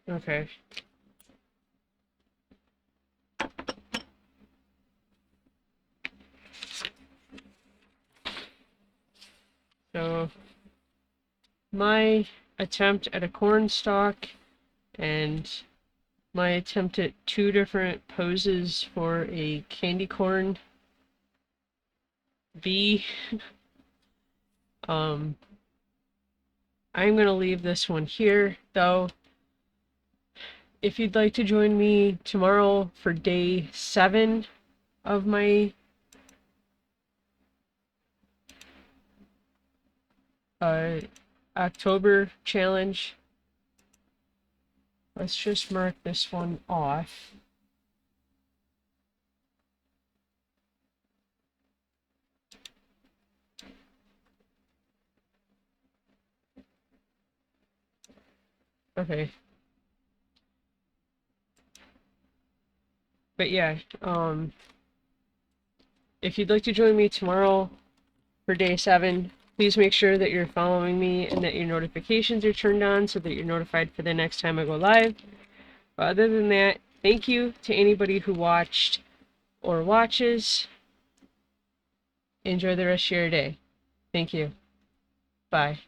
Okay. So my attempt at a corn stalk and my attempt at 2 different poses for a candy corn bee. I'm gonna leave this one here, though. If you'd like to join me tomorrow for day 7 of my October challenge, let's just mark this one off. Okay. But yeah, if you'd like to join me tomorrow for day 7, please make sure that you're following me and that your notifications are turned on so that you're notified for the next time I go live. But other than that, thank you to anybody who watched or watches. Enjoy the rest of your day. Thank you. Bye.